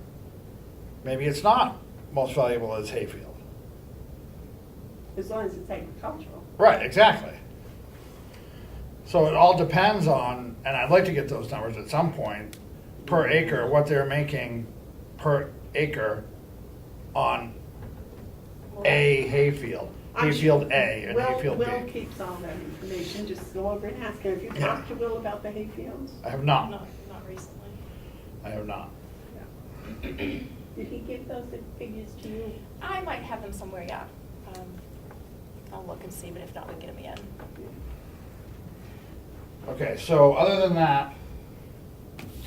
maybe it's not most valuable as hayfield. As long as it's agricultural. Right, exactly. So it all depends on, and I'd like to get those numbers at some point, per acre, what they're making per acre on a hayfield. I'm Hayfield A and hayfield B. Will keeps all that information, just go over and ask him. Have you talked to Will about the hayfields? I have not. Not recently. I have not. Did he give those figures to you? I might have them somewhere, yeah. I'll look and see, but if not, we can get them again. Okay, so other than that,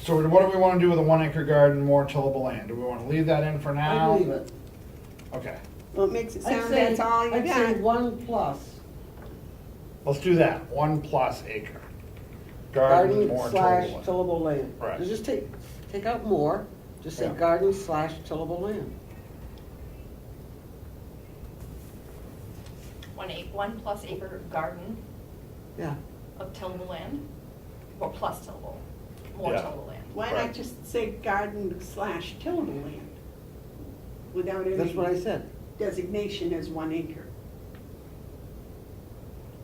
so what do we want to do with a 1 acre garden, more tillable land? Do we want to leave that in for now? I believe it. Okay, Well, it makes it I'd sound say- that's all you I'd say got. 1+. let's do that, 1+ acre. Garden, more Garden/tillable tillable land. land. Right. So just take out more, just say Yeah. garden/tillable land. 1+ acre garden Yeah. of tillable land, or plus tillable, more Yeah. tillable land. Why not Right. just say garden/tillable land? Without That's what I any said. designation as 1 acre.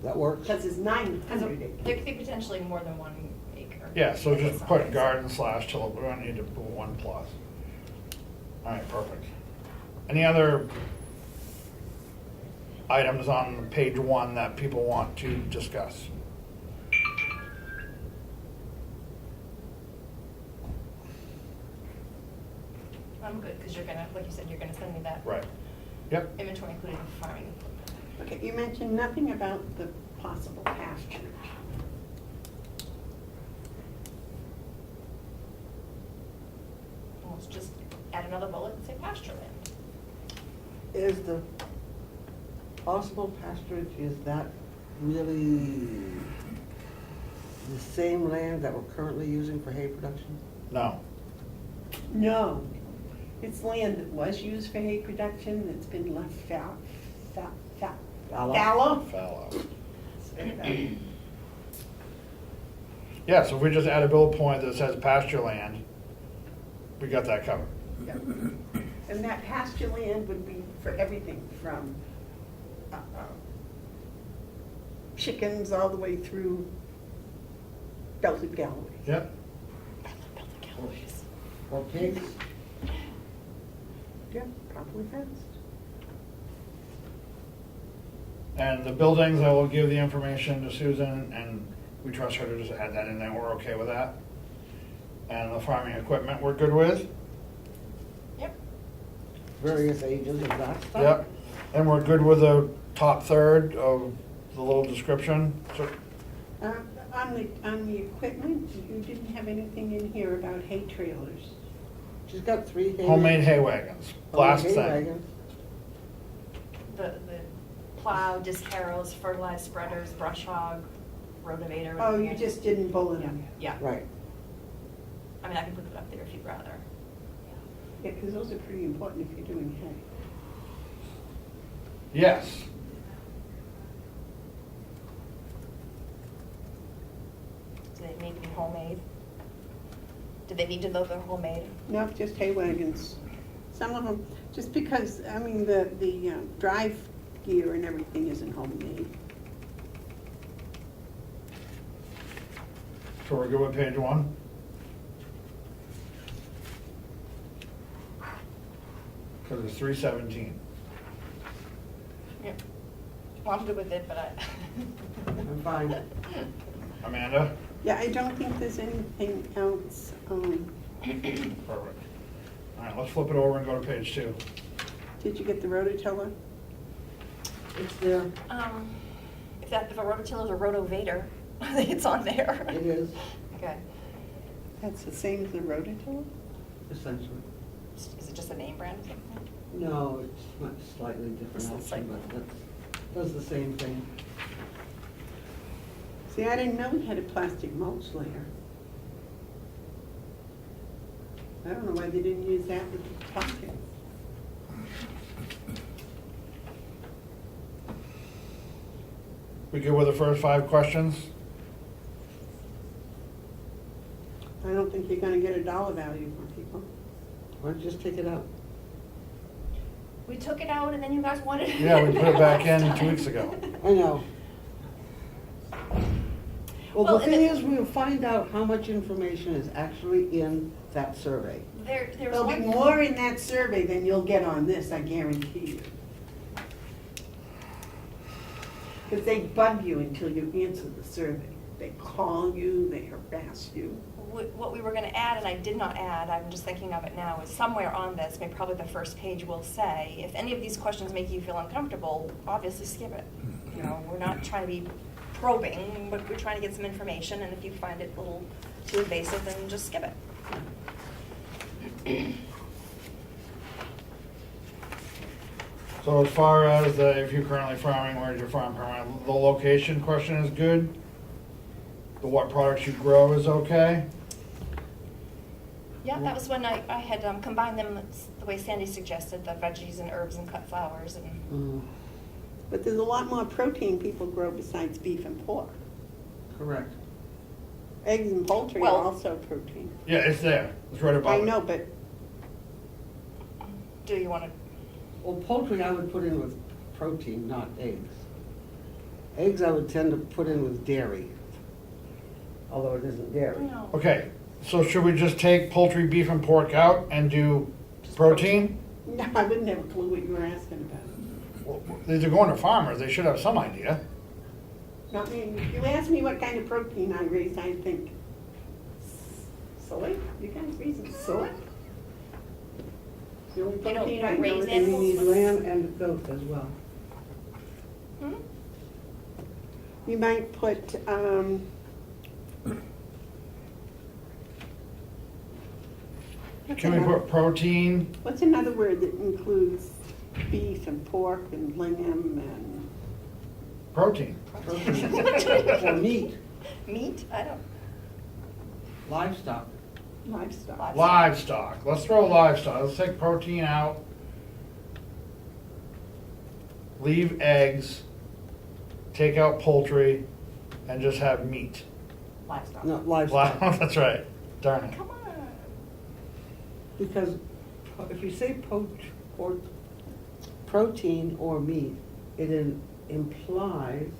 That works. Because it's 900 acres. There could be potentially more than 1 acre. Yeah, so in just size. put garden/tillable, we don't need to put 1+. All right, perfect. Any other items on page 1 that people want to discuss? I'm good, because you're gonna, like you said, you're gonna send me that Right. Yep. inventory including farming equipment. Okay, you mentioned nothing about the possible pasture. Well, let's just add another bullet and say pasture land. Is the possible pasturage, is that really the same land that we're currently using for hay production? No. No, it's land that was used for hay production that's been left fallow. Fallow. Fallow. Yeah, so if we just add a bullet point that says pasture land, we got that covered. Yep. And that pasture land would be for everything from chickens all the way through belted galleries. Yep. Build the galleries. Or pigs? Yeah, properly fenced. And the buildings, I will give the information to Susan, and we trust her to just add that in there, we're okay with that. And the farming equipment, we're good with? Yep. Various ages of that stuff? Yep. And we're good with the top third of the little description. So, On the equipment, you didn't have anything in here about hay trailers. She's got 3 hay. homemade hay wagons, last hay thing. wagons. The plow, disc harrows, fertilized spreaders, brush hog, rotavator. Oh, you just didn't bullet Yeah, them? yeah. Right. I mean, I can put it up there if you'd rather. Yeah, because those are pretty important if you're doing hay. Yes. Do they need to be homemade? Do they need to know they're homemade? No, just hay wagons. Some of them, just because, I mean, the drive gear and everything isn't homemade. So we're good with page 1? Because it's 317. Yeah. Well, I'm good with it, but I. I'm fine. Amanda? Yeah, I don't think there's anything else. Perfect. All right, let's flip it over and go to page 2. Did you get the rototiller? It's there. If a rototiller is a rotovator, I think it's on there. It is, Okay. That's the same as the rototiller? essentially. Is it just a name brand? or something? No, it's much slightly different It's option, like- but that does the same thing. See, I didn't know we had a plastic mulch layer. I don't know why they didn't use that with the pocket. We good with the first 5 questions? I don't think you're gonna get a dollar value from people. Why don't you just take it out? We took it out and then you guys wanted it. Yeah, we put it back in last 2 time. weeks ago. I know. Well, Well, the and thing it- is, we'll find out how much information is actually in that survey. There's There'll be one. more in that survey than you'll get on this, I guarantee you. Because they bug you until you answer the survey. They call you, they harass you. What we were gonna add, and I did not add, I'm just thinking of it now, is somewhere on this, maybe probably the first page will say, if any of these questions make you feel uncomfortable, obviously skip it. You know, we're not trying to be probing, but we're trying to get some information, and if you find it a little too invasive, then just skip it. So as far as if you're currently farming, where's your farm permit? The location question is good. The what products you grow is okay. Yeah, that was when I had combined them the way Sandy suggested, the veggies and herbs and cut flowers and. But there's a lot more protein people grow besides beef and pork. Correct. Eggs and poultry Well- are also protein. Yeah, it's there. It's right above I it. know, but Do you want to? Well, poultry I would put in with protein, not eggs. Eggs I would tend to put in with dairy, although it isn't dairy. No. Okay, so should we just take poultry, beef, and pork out and do protein? no, I wouldn't have a clue what you were asking about. Well, they're going to farmers, they should have some idea. I mean, if you ask me what kind of protein I raise, I think soy. You guys raising soy? The only You don't- protein you don't I know raise is- And you need Animals. lamb and goat as well. Hmm? You might put, Can we put protein? what's another word that includes beef and pork and lamb and, Protein. Or meat, Meat? I don't. livestock. livestock? Livestock, let's throw livestock, let's take protein out. Leave eggs, take out poultry, and just have meat. Livestock. No, Wow, livestock. that's right, darn it. Come on. Because if you say protein or meat, it implies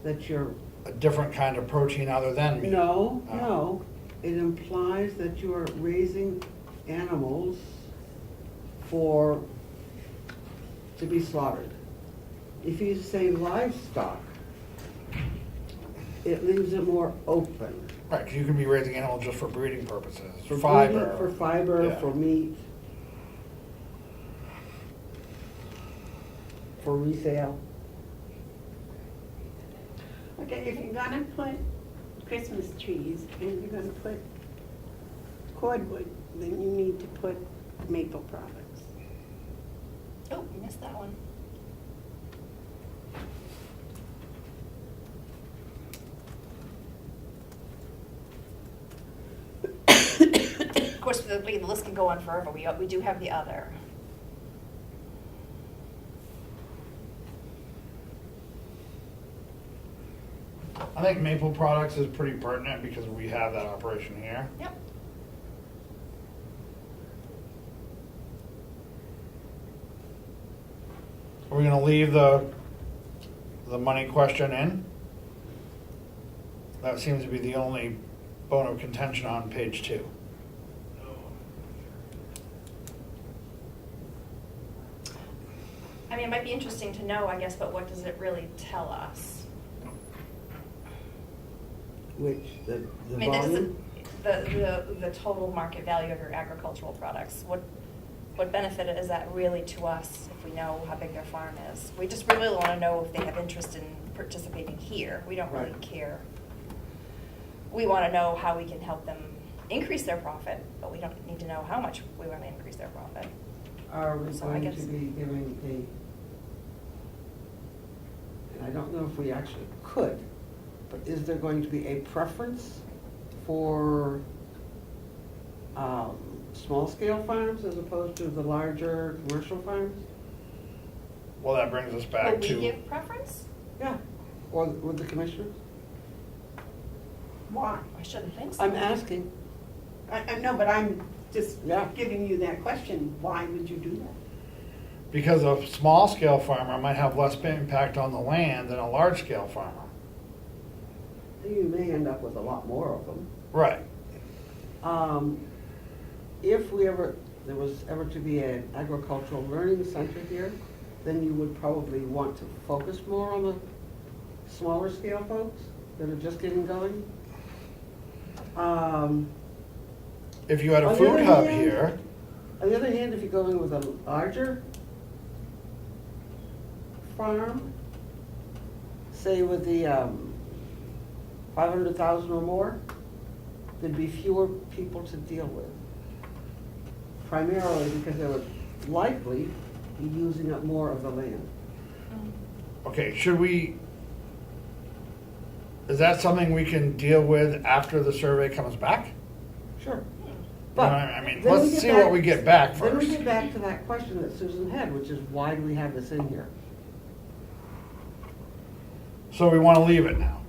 that you're, A different kind of protein other than meat. no, Oh. no. It implies that you are raising animals to be slaughtered. If you say livestock, it leaves it more open. Right, 'cause you can be raising animals just for breeding purposes, For fiber. breeding, for fiber, Yeah. for meat, for resale. Okay, if you're gonna put Christmas trees and you're gonna put cordwood, then you need to put maple products. Oh, you missed that one. Of course, the list can go on forever. We do have the other. I think Maple Products is pretty pertinent because we have that operation here. Yep. Are we gonna leave the money question in? That seems to be the only bone of contention on page 2. I mean, it might be interesting to know, I guess, but what does it really tell us? Which, the I mean, that volume? doesn't, the total market value of your agricultural products, what benefit is that really to us if we know how big their farm is? We just really want to know if they have interest in participating here. We don't really Right. care. We want to know how we can help them increase their profit, but we don't need to know how much we want to increase their profit. Are we So I going to guess- be giving and I don't know if we actually could, but is there going to be a preference for small-scale farms as opposed to the larger commercial farms? Well, that brings us back Would we to, give preference? Yeah, or with the commissioners? Why? I shouldn't think so. I'm asking. I know, but I'm just Yeah. giving you that question. Why would you do that? because a small scale farmer might have less impact on the land than a large scale farmer. You may end up with a lot more of them. Right. If there was ever to be an agricultural learning center here, then you would probably want to focus more on the smaller scale folks that are just getting going. If you had a On the food other hub hand- here, On the other hand, if you're going with a larger farm, say with the 500,000 or more, there'd be fewer people to deal with. Primarily because they would likely be using up more of the land. okay, is that something we can deal with after the survey comes back? Sure. I mean, then we let's get see what we get back Then we first. get back to that question that Susan had, which is why do we have this in here? So we want to leave it now.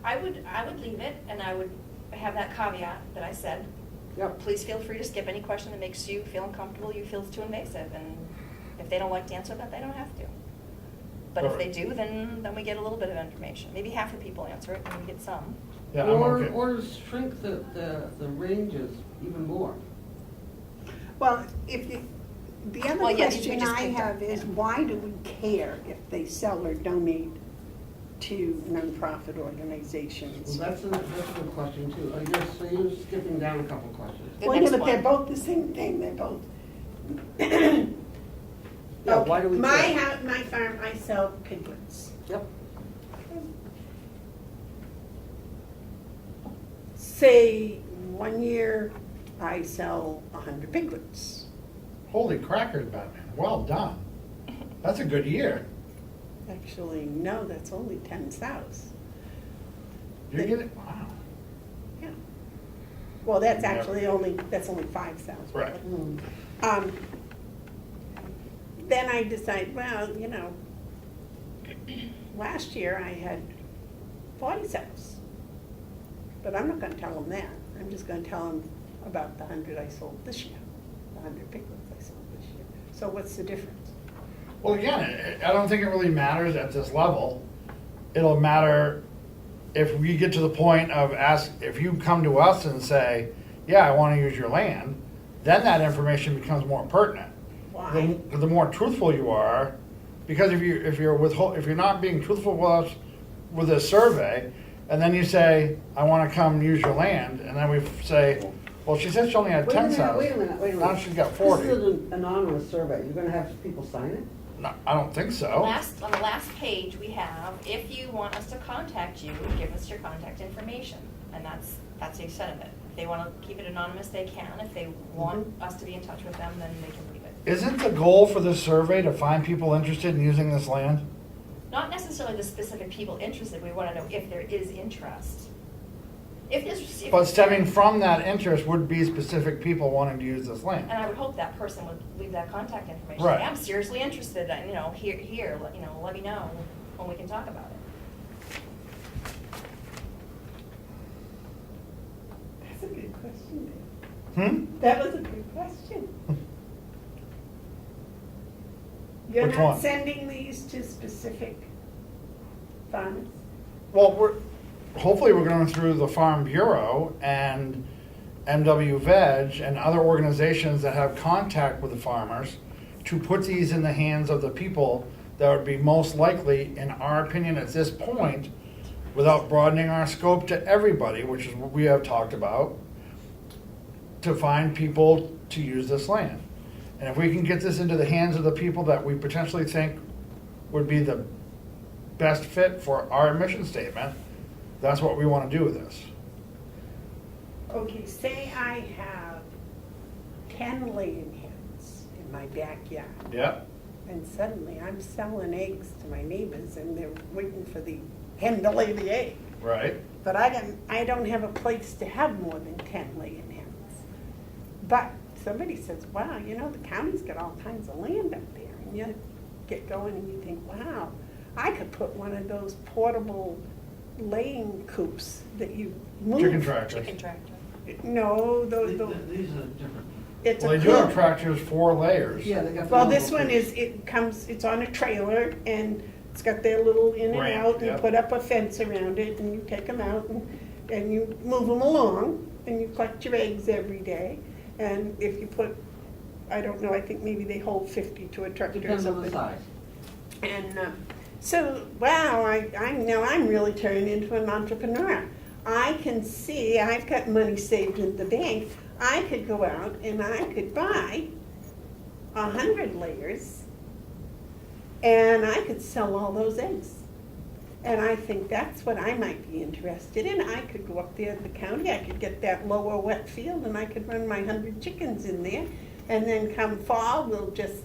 I would leave it, and I would have that caveat that I said. Yep. Please feel free to skip any question that makes you feel uncomfortable, you feel it's too invasive, and if they don't like to answer that, they don't have to. But if they do, then we get a little bit of information. Maybe half the people answer it, and we get some. Yeah, I'm okay. Or shrink the ranges even more. Well, the other Well, yeah, question we just I picked up, have is, yeah. why do we care if they sell or donate to nonprofit organizations? Well, that's a good question too. So you're skipping down a couple questions. The Well, yeah, next but they're one. both the same thing, they're both. Yeah, why do we My care? my farm, I sell piglets. Yep. Say, 1 year, I sell 100 piglets. Holy crackers, Batman. Well done. That's a good year. Actually, no, that's only 10 sows. You're getting, wow. Yeah. Well, that's Yeah. actually only 5 sows. Right. Um, Then I decide, well, last year I had 40 sows. But I'm not gonna tell them that. I'm just gonna tell them about the 100 I sold this year, the 100 piglets I sold this year. So what's the difference? Well, again, I don't think it really matters at this level. It'll matter if we get to the point of if you come to us and say, yeah, I want to use your land, then that information becomes more pertinent. Why? The more truthful you are, because if you're not being truthful with us with this survey, and then you say, I want to come use your land, and then we say, well, she said she only had 10 sows. Wait a minute. Now she's got 40. This is an anonymous survey. You're gonna have people sign it? No, I don't think so. On the last page, we have, if you want us to contact you, give us your contact information. And that's the extent of it. If they want to keep it anonymous, they can. If they want us to be in touch with them, then they can leave it. Isn't the goal for this survey to find people interested in using this land? Not necessarily the specific people interested, we want to know if there is interest. If there's. But stemming from that interest would be specific people wanting to use this land. And I would hope that person would leave that contact information. Right. Say, I'm seriously interested, and, here, let me know when we can talk about it. That's a good question, Dave. That was a good question. You're Which not one? sending these to specific farmers? Well, hopefully we're going through the Farm Bureau and MW Veg and other organizations that have contact with the farmers to put these in the hands of the people that would be most likely, in our opinion, at this point, without broadening our scope to everybody, which is what we have talked about, to find people to use this land. And if we can get this into the hands of the people that we potentially think would be the best fit for our mission statement, that's what we want to do with this. Okay, say I have 10 laying hens in my backyard, Yep. and suddenly I'm selling eggs to my neighbors, and they're waiting for the hen to lay the egg. Right. But I don't have a place to have more than 10 laying hens. But somebody says, wow, the county's got all kinds of land up there. And you get going and you think, wow, I could put one of those portable laying coops that you move. Chicken tractors. Chicken tractor. No, These are different. it's Well, a they do have coop. tractors 4 layers. Yeah, they got. Well, this multiple one things. it's on a trailer, and it's got their little in and Ramp, out, and you yep. put up a fence around it, and you take them out, and you move them along, and you collect your eggs every day. And if you put, I don't know, I think maybe they hold 50 to a tractor or Depends on the something. size. And so, wow, I'm really turning into an entrepreneur. I can see, I've got money saved in the bank. I could go out and I could buy 100 layers, and I could sell all those eggs. And I think that's what I might be interested in. I could go up there to the county, I could get that lower wet field, and I could run my 100 chickens in there. And then come fall, we'll just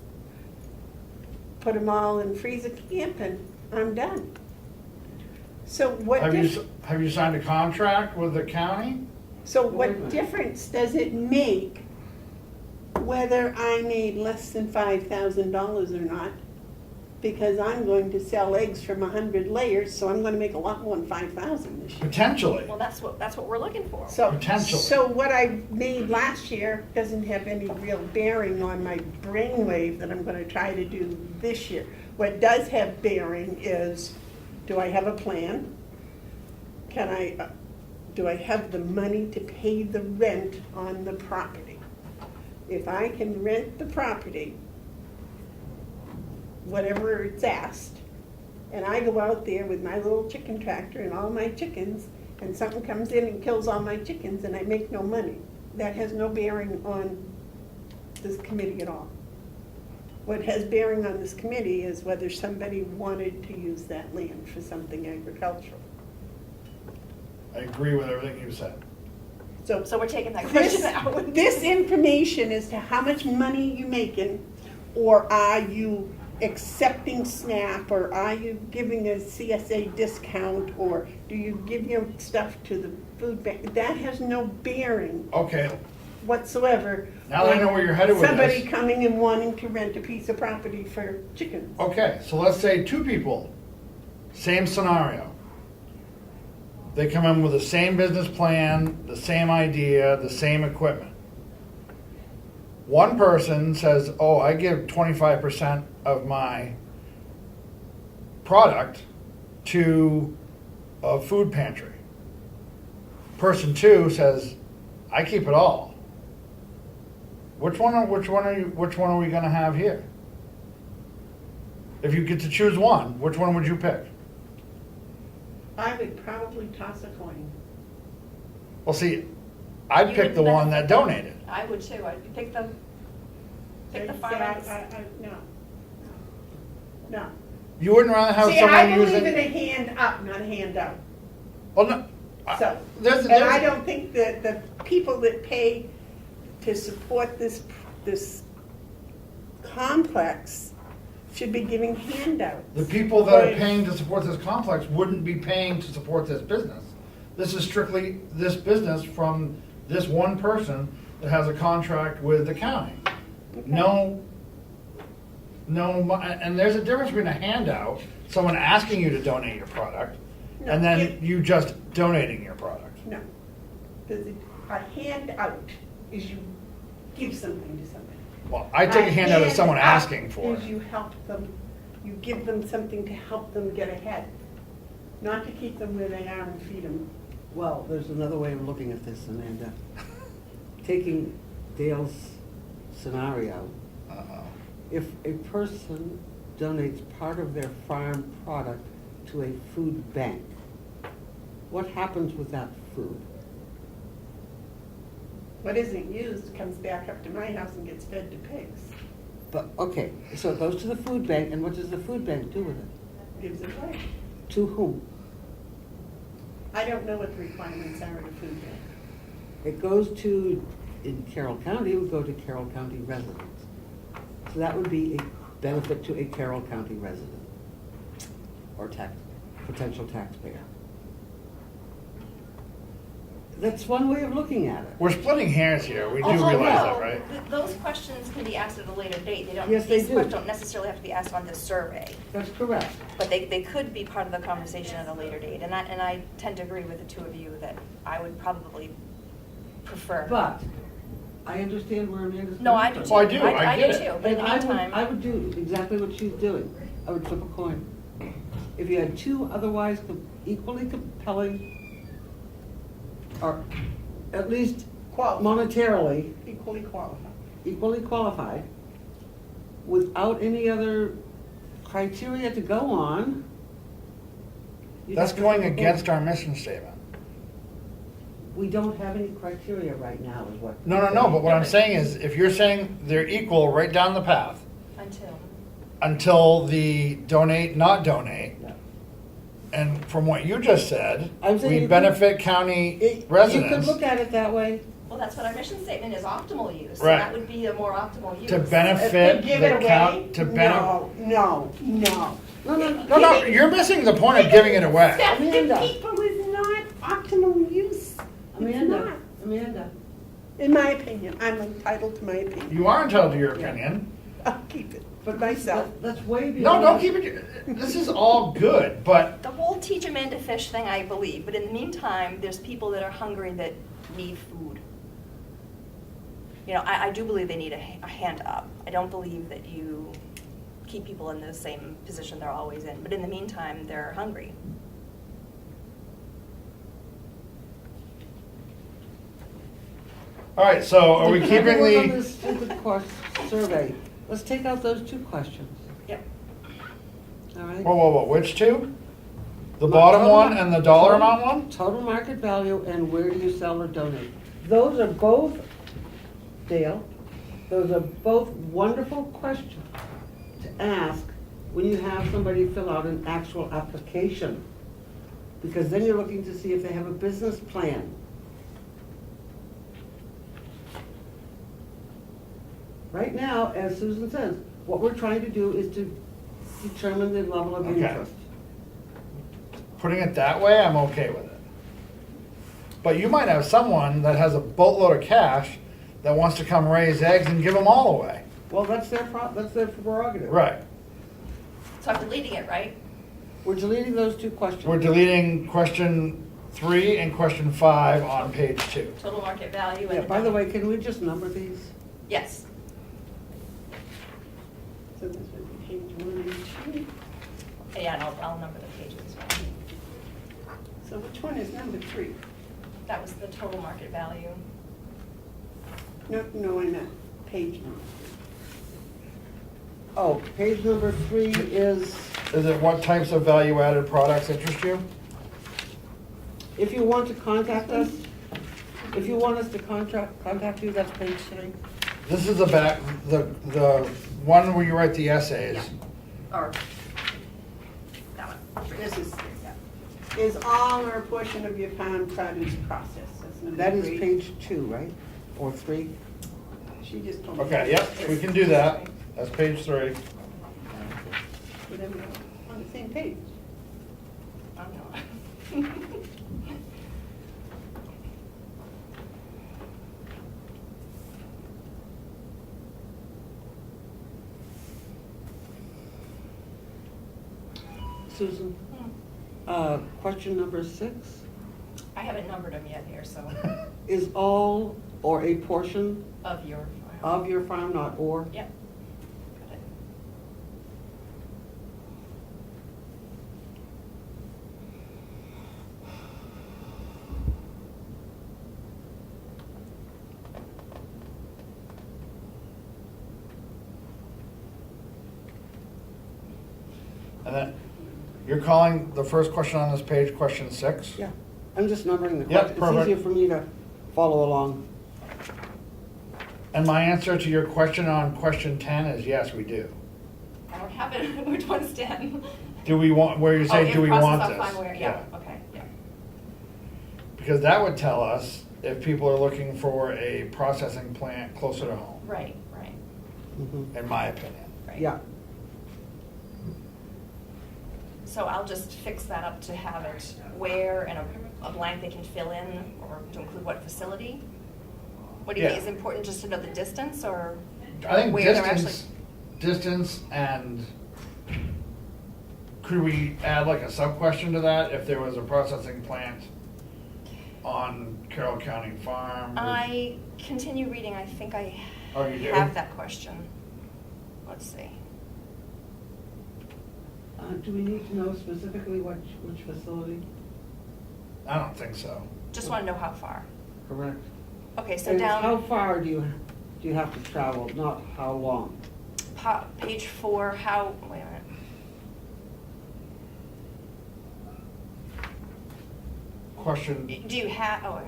put them all in freezer camp, and I'm done. So what Have you signed a contract with the county? So Wait a what minute. difference does it make whether I made less than $5,000 or not? Because I'm going to sell eggs from 100 layers, so I'm going to make a lot more than 5,000 this year. Potentially. Well, that's what we're looking for. Potentially. So what I made last year doesn't have any real bearing on my brainwave that I'm going to try to do this year. What does have bearing is, do I have a plan? Do I have the money to pay the rent on the property? If I can rent the property, whatever it's asked, and I go out there with my little chicken tractor and all my chickens, and something comes in and kills all my chickens, and I make no money, that has no bearing on this committee at all. What has bearing on this committee is whether somebody wanted to use that land for something agricultural. I agree with everything you said. So we're taking that question out. This information as to how much money you making, or are you accepting SNAP, or are you giving a CSA discount, or do you give your stuff to the food bank? That has no bearing Okay, whatsoever. Now that I know where you're headed with Somebody this. coming and wanting to rent a piece of property for chickens. okay, so let's say 2 people, same scenario. They come in with the same business plan, the same idea, the same equipment. One person says, oh, I give 25% of my product to a food pantry. Person 2 says, I keep it all. Which one are we going to have here? If you get to choose one, which one would you pick? I would probably toss a coin. Well, see, I'd You pick would the one that benefit. donated. I would too. I'd pick the Say, farmers. no. No. You wouldn't rather have See, I someone believe in using? a hand up, not a hand out. Well, no. So, There's, and I don't think that the people that pay to support this complex should be giving handouts. the people that are Right. paying to support this complex wouldn't be paying to support this business. This is strictly this business from this one person that has a contract with the county. Okay. No, and there's a difference between a handout, someone asking you to donate your product, No, and then it- you just donating your product. No. A handout is you give something to somebody. Well, I take a handout as someone hand-out asking for is it. you help them, you give them something to help them get ahead, not to keep them where they are and feed them. Well, there's another way of looking at this, Amanda. Taking Dale's scenario, Uh-oh. if a person donates part of their farm product to a food bank, what happens with that food? What isn't used comes back up to my house and gets fed to pigs. But, okay, so it goes to the food bank, and what does the food bank do with it? Gives it away. To whom? I don't know what the requirements are at a food bank. It goes to, in Carroll County, it would go to Carroll County residents. So that would be a benefit to a Carroll County resident or potential taxpayer. That's one way of looking at it. We're splitting hairs here, we do Also, realize no. that, right? Those questions can be asked at a later date. They don't, Yes, they these do. questions don't necessarily have to be asked on this survey. That's correct. But they could be part of the conversation at a later date. And I tend to agree with the two of you that I would probably prefer. But I understand where Amanda's No, I coming do from. too. Oh, I do, I do get it. too. But in the And meantime. I would do exactly what she's doing. I would flip a coin. If you had two otherwise equally compelling, or at least Qualified. monetarily Equally qualified. equally qualified, without any other criteria to go on. you'd That's have to going flip a coin. against our mission statement. We don't have any criteria right now, is what. No, but what I'm saying is, if you're saying they're equal right down the path, until the donate, not donate, Yeah. and from what you just said, I'm saying we you benefit county You residents could look at it that way. Well, that's what our mission statement is, optimal use. So Right. that would be a more optimal use. to If benefit they give it the away? count, to benefit. No. No, you're missing the point of giving it away. Stuff to Amanda. people is not optimal use. It's not. Amanda. In my opinion, I'm entitled to my opinion. You are entitled to your Yeah. opinion. I'll keep it for myself. That's way No, beyond. don't keep it, this is all good, but The whole teach a man to fish thing, I believe, but in the meantime, there's people that are hungry that need food. You know, I do believe they need a hand up. I don't believe that you keep people in the same position they're always in, but in the meantime, they're hungry. all right, so are we Can I keeping work on the, this stupid survey? Let's take out those two questions, Yep. all right? whoa, which two? The bottom one and the dollar amount one? Total market value and where do you sell or donate? Those are both, Dale, those are both wonderful questions to ask when you have somebody fill out an actual application. Because then you're looking to see if they have a business plan. Right now, as Susan says, what we're trying to do is to determine the level of Okay. interest. Putting it that way, I'm okay with it. But you might have someone that has a boatload of cash that wants to come raise eggs and give them all away. Well, that's their prerogative. Right. So I'm deleting it, right? We're deleting those two questions. We're deleting question 3 and question 5 on page 2. Total market value and. Yeah, by the way, can we just number these? Yes. So this would be page 1 and 2. Yeah, and I'll number the pages as well. So which one is number 3? That was the total market value. No, I meant page number. Oh, page number 3 is, Is it what types of value-added products interest you? if you want to contact us, if you want us to contact you, that's page 3. This is the one where you write the essays. Yeah. Or This is all or a portion of your farm produce process. That's number That is 3. page 2, right? Or 3? She just told me. Okay, yep, we can do that. That's page 3. Whatever, on the same page. I know. Susan, question number 6, I haven't numbered them yet here, so, is all or a portion of your. of your farm, not or? Yep. Got it. And then, you're calling the first question on this page, question 6? Yeah, I'm just numbering the Yep, question. perfect. It's easier for me to follow along. And my answer to your question on question 10 is yes, we do. I don't have it. Which one's 10? Do we want, where you say, Oh, do we in-process want on this? farm ware, yeah, okay, yeah. Because that would tell us if people are looking for a processing plant closer to home, Right, right, Mhm. in my opinion. right. Yeah, So I'll just fix that up to have it where and a blank they can fill in, or to include what facility? What do you think Yeah. is important, just to know the distance, or I think where they're actually? distance and could we add like a sub-question to that if there was a processing plant on Carroll County Farm? I continue reading, I think I Oh, you do? have that question. Let's see. do we need to know specifically which facility? I don't think so. Just want to know how far. Correct. Okay, so And how down, far do you have to travel, not how long? page 4, how, wait a minute. Question, Do you have, oh,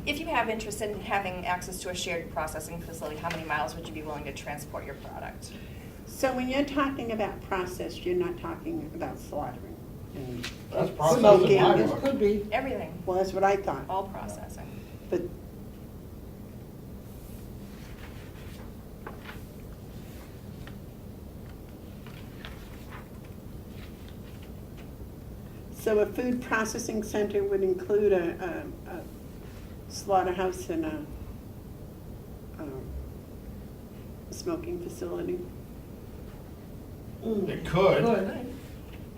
if you have interest in having access to a shared processing facility, how many miles would you be willing to transport your product? So when you're talking about processed, you're not talking about slaughtering. and that's processing smoking. in my This book. could be. Everything, Well, that's what I thought. all processing. But so a food processing center would include a slaughterhouse and a smoking facility? It could.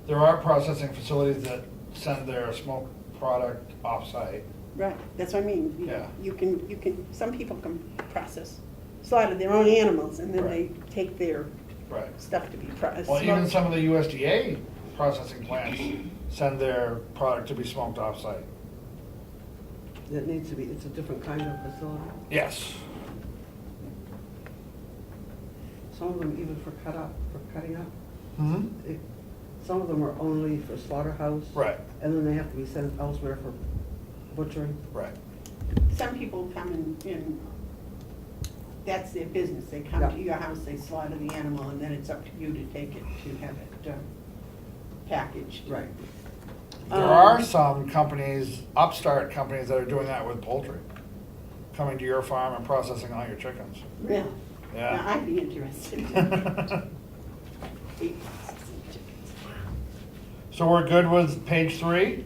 There are processing facilities that send their smoked product off-site. Right, that's what I mean. Yeah. You can, some people can process, slaughter their own animals, and then they Right. take their Right. stuff to be processed. Well, even some of the USDA processing plants send their product to be smoked off-site. It needs to be, it's a different kind of facility. Yes. Some of them even for cutting up. Hmm? Some of them are only for slaughterhouse. Right, And then they have to be sent elsewhere for butchering. right. Some people come and that's their business. They come Yeah. to your house, they slaughter the animal, and then it's up to you to take it, to have it packaged. Right. There are some companies, upstart companies that are doing that with poultry, coming to your farm and processing all your chickens. Really? Yeah. Now, I'd be interested. So we're good with page 3?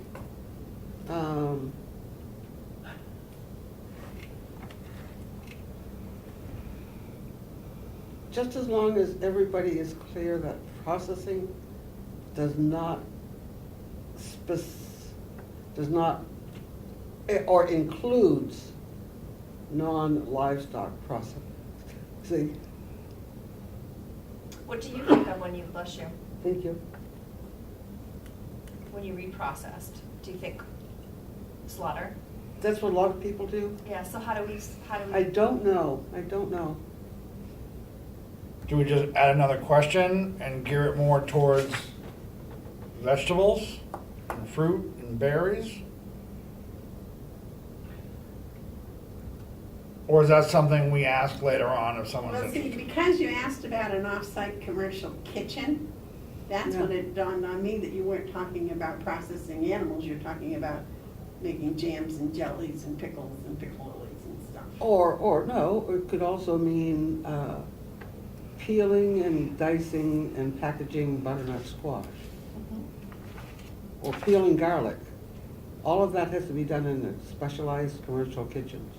Just as long as everybody is clear that processing does not or includes non-livestock processing. See, What do you think of when you, bless you, thank you. when you read processed? Do you think slaughter? That's what a lot of people do. Yeah, so how do we? I don't know. Do we just add another question and gear it more towards vegetables and fruit and berries? Or is that something we ask later on if someone's Well, see, interested? because you asked about an off-site commercial kitchen, That's Yeah. when it dawned on me that you weren't talking about processing animals, you're talking about making jams and jellies and pickles and pickle lilies and stuff. Or no, it could also mean peeling and dicing and packaging butternut squash, or peeling garlic. All of that has to be done in specialized commercial kitchens.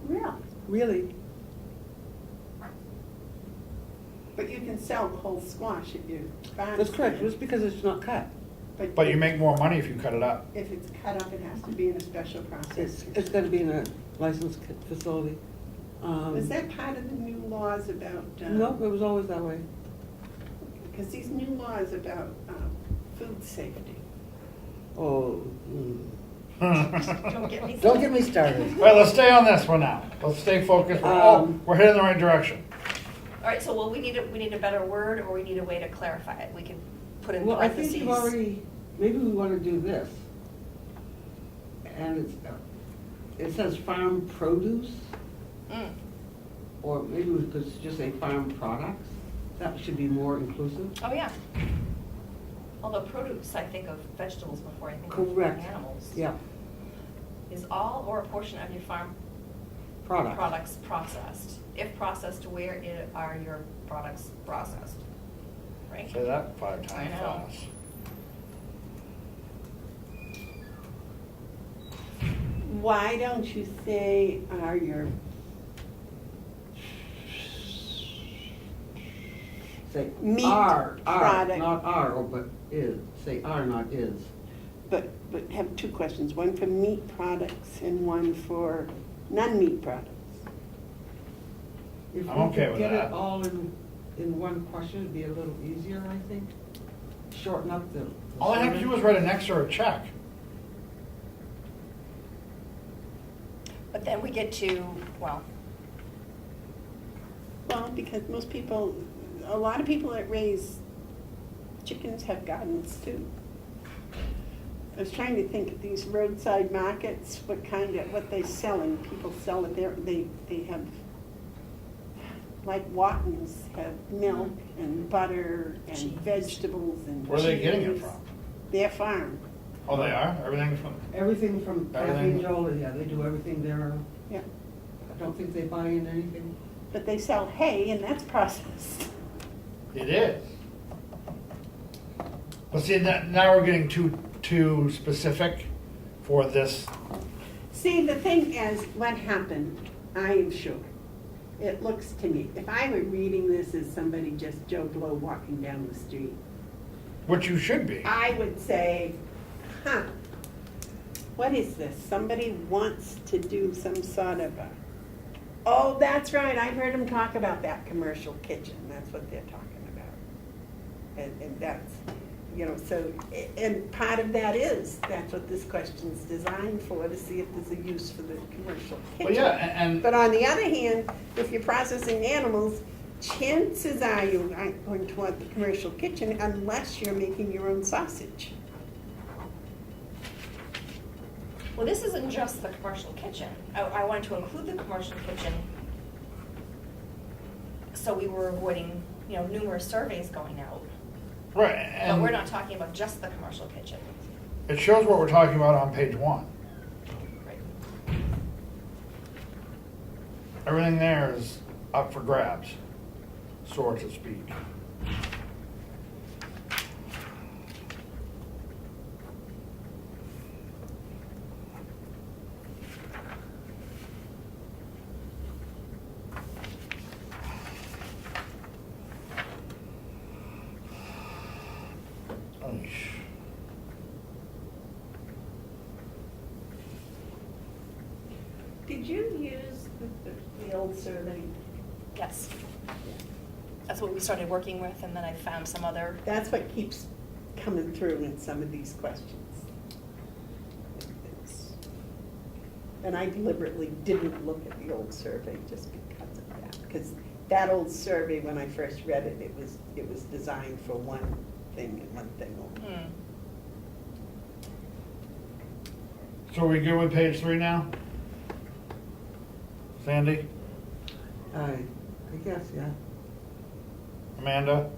Really? Really? But you can sell the whole squash at your farm That's correct, stand. just because it's not cut. But you make more money if you cut it up. If it's cut up, it has to be in a special process. It's gotta be in a licensed facility. Was that part of the new laws about? No, it was always that way. Because these new laws about food safety. Oh, Don't get me don't get me started. All right, let's stay on this one now. Let's stay focused. We're heading in the right direction. All right, so well, we need a better word, or we need a way to clarify it. We can put in Well, I parentheses. think you've already, maybe we want to do this. And it says farm produce, Mm. or maybe we could just say farm products. That should be more inclusive. Oh, yeah. Although produce, I think of vegetables before I think Correct. of animals. Yeah, Is all or a portion of your farm product. products processed? If processed, where are your products processed? Right? Say that 5 I times know. fast. Why don't you say are your, Say Meat are, product. not are, but is. Say are, not is. but have two questions, one for meat products and one for non-meat products. If I'm we okay could with get that. it all in one question, it'd be a little easier, I think. Shorten up the. All I have to do is write an X or a check. But then we get to, well, Well, because most people, a lot of people that raise chickens have gardens too. I was trying to think of these roadside markets, what they sell, and people sell it there, they have, like Watkins have milk and butter and Cheese. vegetables and Where are they getting it cheese. from? Their farm, Oh, they are? Everything from, Everything from Kathy Everything- and Jolie, yeah, they do everything there. yeah. I don't think they buy in anything. But they sell hay and that's processed. it is. But see, now we're getting too specific for this. See, the thing is, what happened, I am sure, it looks to me, if I were reading this as somebody just Joe Blow walking down the street, Which you should be. I would say, what is this? Somebody wants to do some sort of a, oh, that's right, I heard them talk about that commercial kitchen, that's what they're talking about. And that's, so, and part of that is, that's what this question's designed for, to see if there's a use for the commercial kitchen. Well, yeah, and But on the other hand, if you're processing animals, chances are you aren't going to want the commercial kitchen unless you're making your own sausage. well, this isn't just the commercial kitchen. I wanted to include the commercial kitchen so we were avoiding, numerous surveys going out. right, But we're and not talking about just the commercial kitchen. it shows what we're talking about on page 1. Right. Everything there is up for grabs, so to speak. Oish. Did you use the old survey? Yes. That's what we started working with, and then I found some other, That's what keeps coming through in some of these questions. And I deliberately didn't look at the old survey just because of that. Because that old survey, when I first read it, it was designed for one thing and one thing only. So are we good with page 3 now? Sandy? I guess, yeah. Amanda?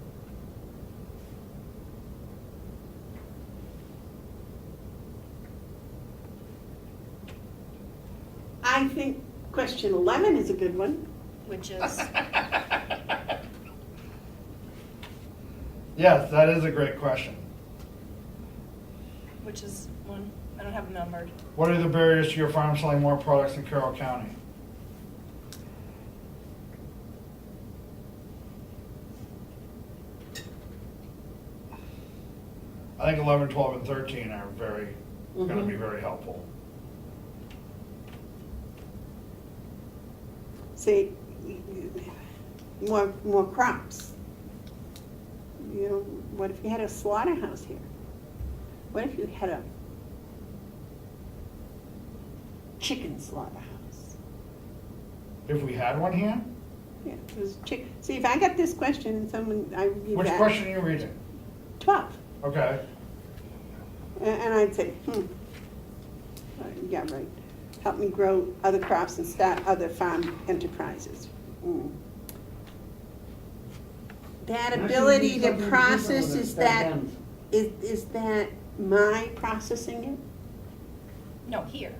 I think question 11 is a good one. Which is, Yes, that is a great question. which is one, I don't have them numbered. What are the barriers to your farm selling more products in Carroll County? I think 11, 12, and 13 are going to be very helpful. See, more crops. You know, what if you had a slaughterhouse here? What if you had a chicken slaughterhouse? If we had one here? Yeah, it was see, if I got this question and someone, I read Which that. question are you reading? 12. Okay. And I'd say, yeah, right. Help me grow other crops and start other farm enterprises. That Actually, ability you to need something process, different is with that, ends. is that my processing it? No, here.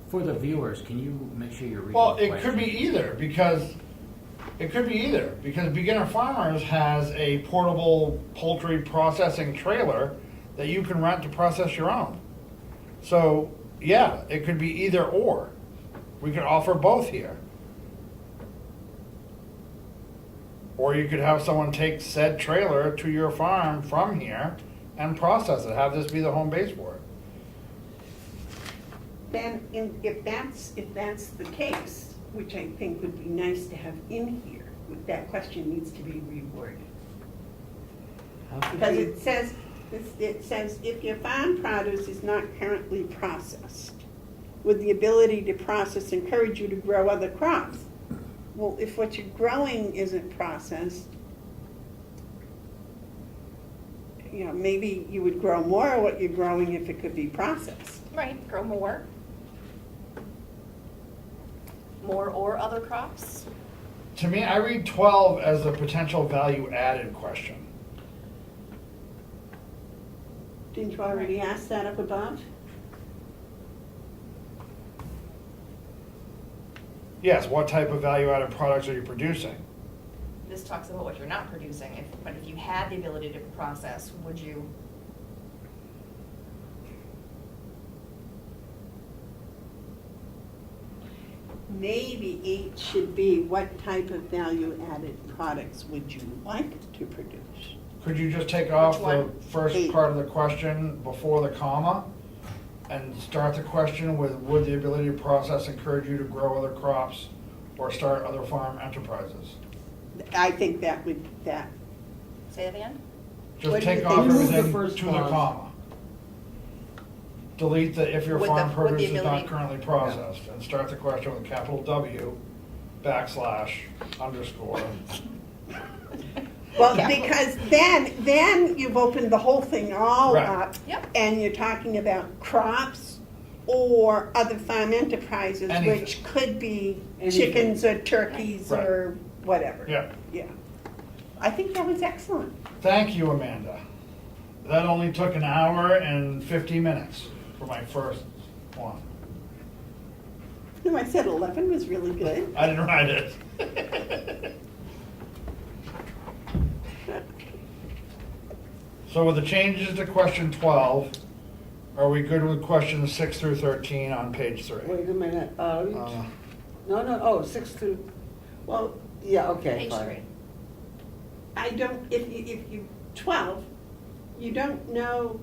For the viewers, can you make sure you're reading Well, the it could be question? either because Beginner Farmers has a portable poultry processing trailer that you can rent to process your own. So, yeah, it could be either or. We could offer both here. Or you could have someone take said trailer to your farm from here and process it. Have this be the home base for it. Then, if that's the case, which I think would be nice to have in here, that question needs to be reworded. How could Because we- it says, if your farm produce is not currently processed, would the ability to process encourage you to grow other crops? Well, if what you're growing isn't processed, you know, maybe you would grow more of what you're growing if it could be processed. Right, grow more. More or other crops? To me, I read 12 as a potential value added question. Didn't you already ask that up above? Yes, what type of value added products are you producing? This talks about what you're not producing, but if you had the ability to process, would you? Maybe 8 should be, what type of value-added products would you like to produce? Could you just take off the one? first 8. part of the question before the comma and start the question with, would the ability to process encourage you to grow other crops or start other farm enterprises? I think that would, Say that again? Just What do you take think? off Remove the everything first to the clause. comma. Delete the if your With farm the- with the produce is not ability- currently processed and start the question with capital W /_ well, Yeah. because then you've opened the whole thing all Right. up. Yep. And you're talking about crops or other farm enterprises, Anything. which could be Anything. chickens or turkeys Right. or whatever. Yeah. Yeah. I think that was excellent. Thank you, Amanda. That only took an hour and 50 minutes for my first one. No, I said 11 was really good. I didn't write it. So with the changes to question 12, are we good with questions 6 through 13 on page 3? Wait a minute, Uh, no, 6 through, well, yeah, okay, Page fine. 3. I don't, if you, 12, you don't know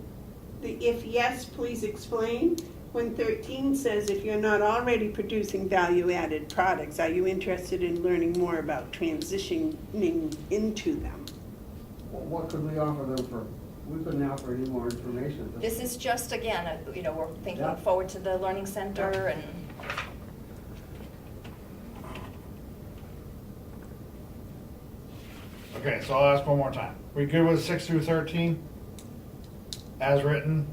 the if yes, please explain. When 13 says, if you're not already producing value-added products, are you interested in learning more about transitioning into them? Well, what could we offer them for, we couldn't offer any more information at this. This is just, again, we're thinking Yeah. forward to the learning center and Okay, so I'll ask one more time. We good with 6 through 13? As written,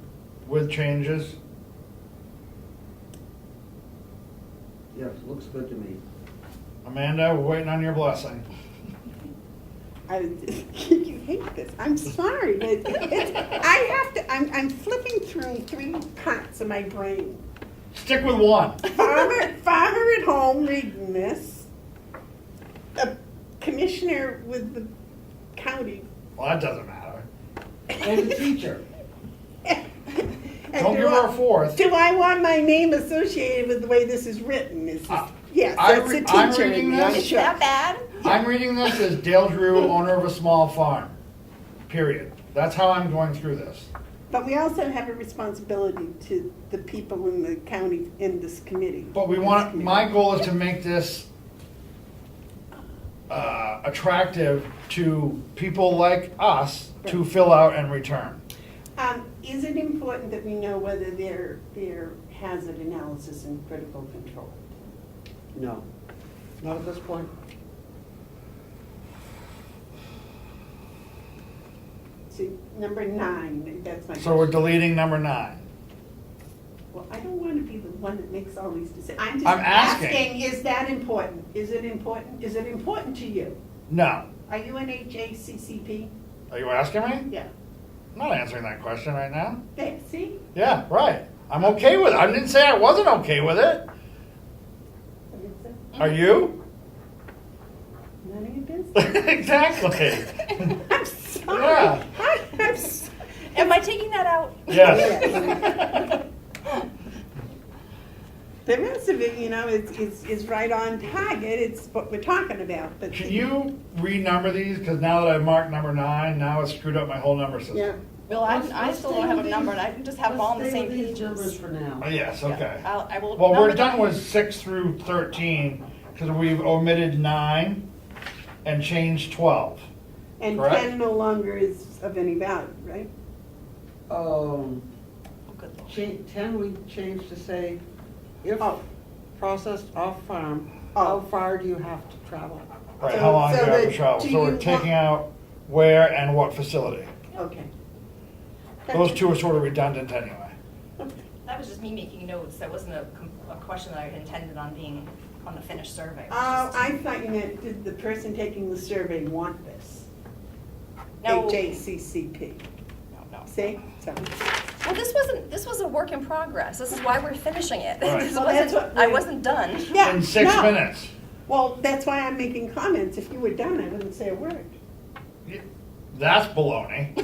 with changes? Yes, looks good to me. Amanda, we're waiting on your blessing. You hate this. I'm sorry. I'm flipping through 3 parts of my brain. Stick with one. Farmer at home reading this. A commissioner with the county. Well, that doesn't matter. And a teacher. And Don't give her a fourth. Do I want my name associated with the way this is written? Yes, I'm that's a teacher. I'm reading in me, I'm this. Is sure. that bad? I'm reading this as Dale Drew, owner of a small farm. Period. That's how I'm going through this. But we also have a responsibility to the people in the county in this committee. But we want, my goal is to make this attractive to people like us to fill out and return. Is it important that we know whether they're hazard analysis and critical control? No, not at this point. See, number 9, that's my. So we're deleting number 9. Well, I don't want to be the one that makes all these decisions. I'm just I'm asking. asking, is that important? Is it important? Is it important to you? No. Are you an HACCP? Are you asking me? Yeah. I'm not answering that question right now. There, see? Yeah, right. I'm okay with it. I didn't say I wasn't okay with it. Are you? None of your business. Exactly. I'm sorry. Yeah. I'm sorry. Am I taking that out? Yes. The rest of it, is right on target. It's what we're talking about. But Can you renumber these? Because now that I've marked number 9, now it's screwed up my whole number system. Yeah. Well, I Let's still stay don't have with a number, and I can just have them all on the Let's stay same with these numbers pages. for now. Oh, yes, Yeah, okay. I will. Well, we're number done them. with 6 through 13 because we've omitted 9 and changed 12. And Correct. 10 no longer is of any value, right? Oh, good Lord. 10 we changed to say, if Oh. processed off farm, Oh. how far do you have to travel? Right, So- how long do so you have to that- travel? do So we're you taking want- out where and what facility. Okay. Those 2 are sort of redundant anyway. That was just me making notes. That wasn't a question that I had intended on being on the finished survey. It was Oh, just- I thought you meant, did the person taking the survey want this? No. HACCP. No. See? So, Well, this was a work in progress. This is why we're finishing it. Right. This Well, that's wasn't, what I we- wasn't done. yeah. In 6 no. minutes. Well, that's why I'm making comments. If you were done, I wouldn't say a word. That's baloney.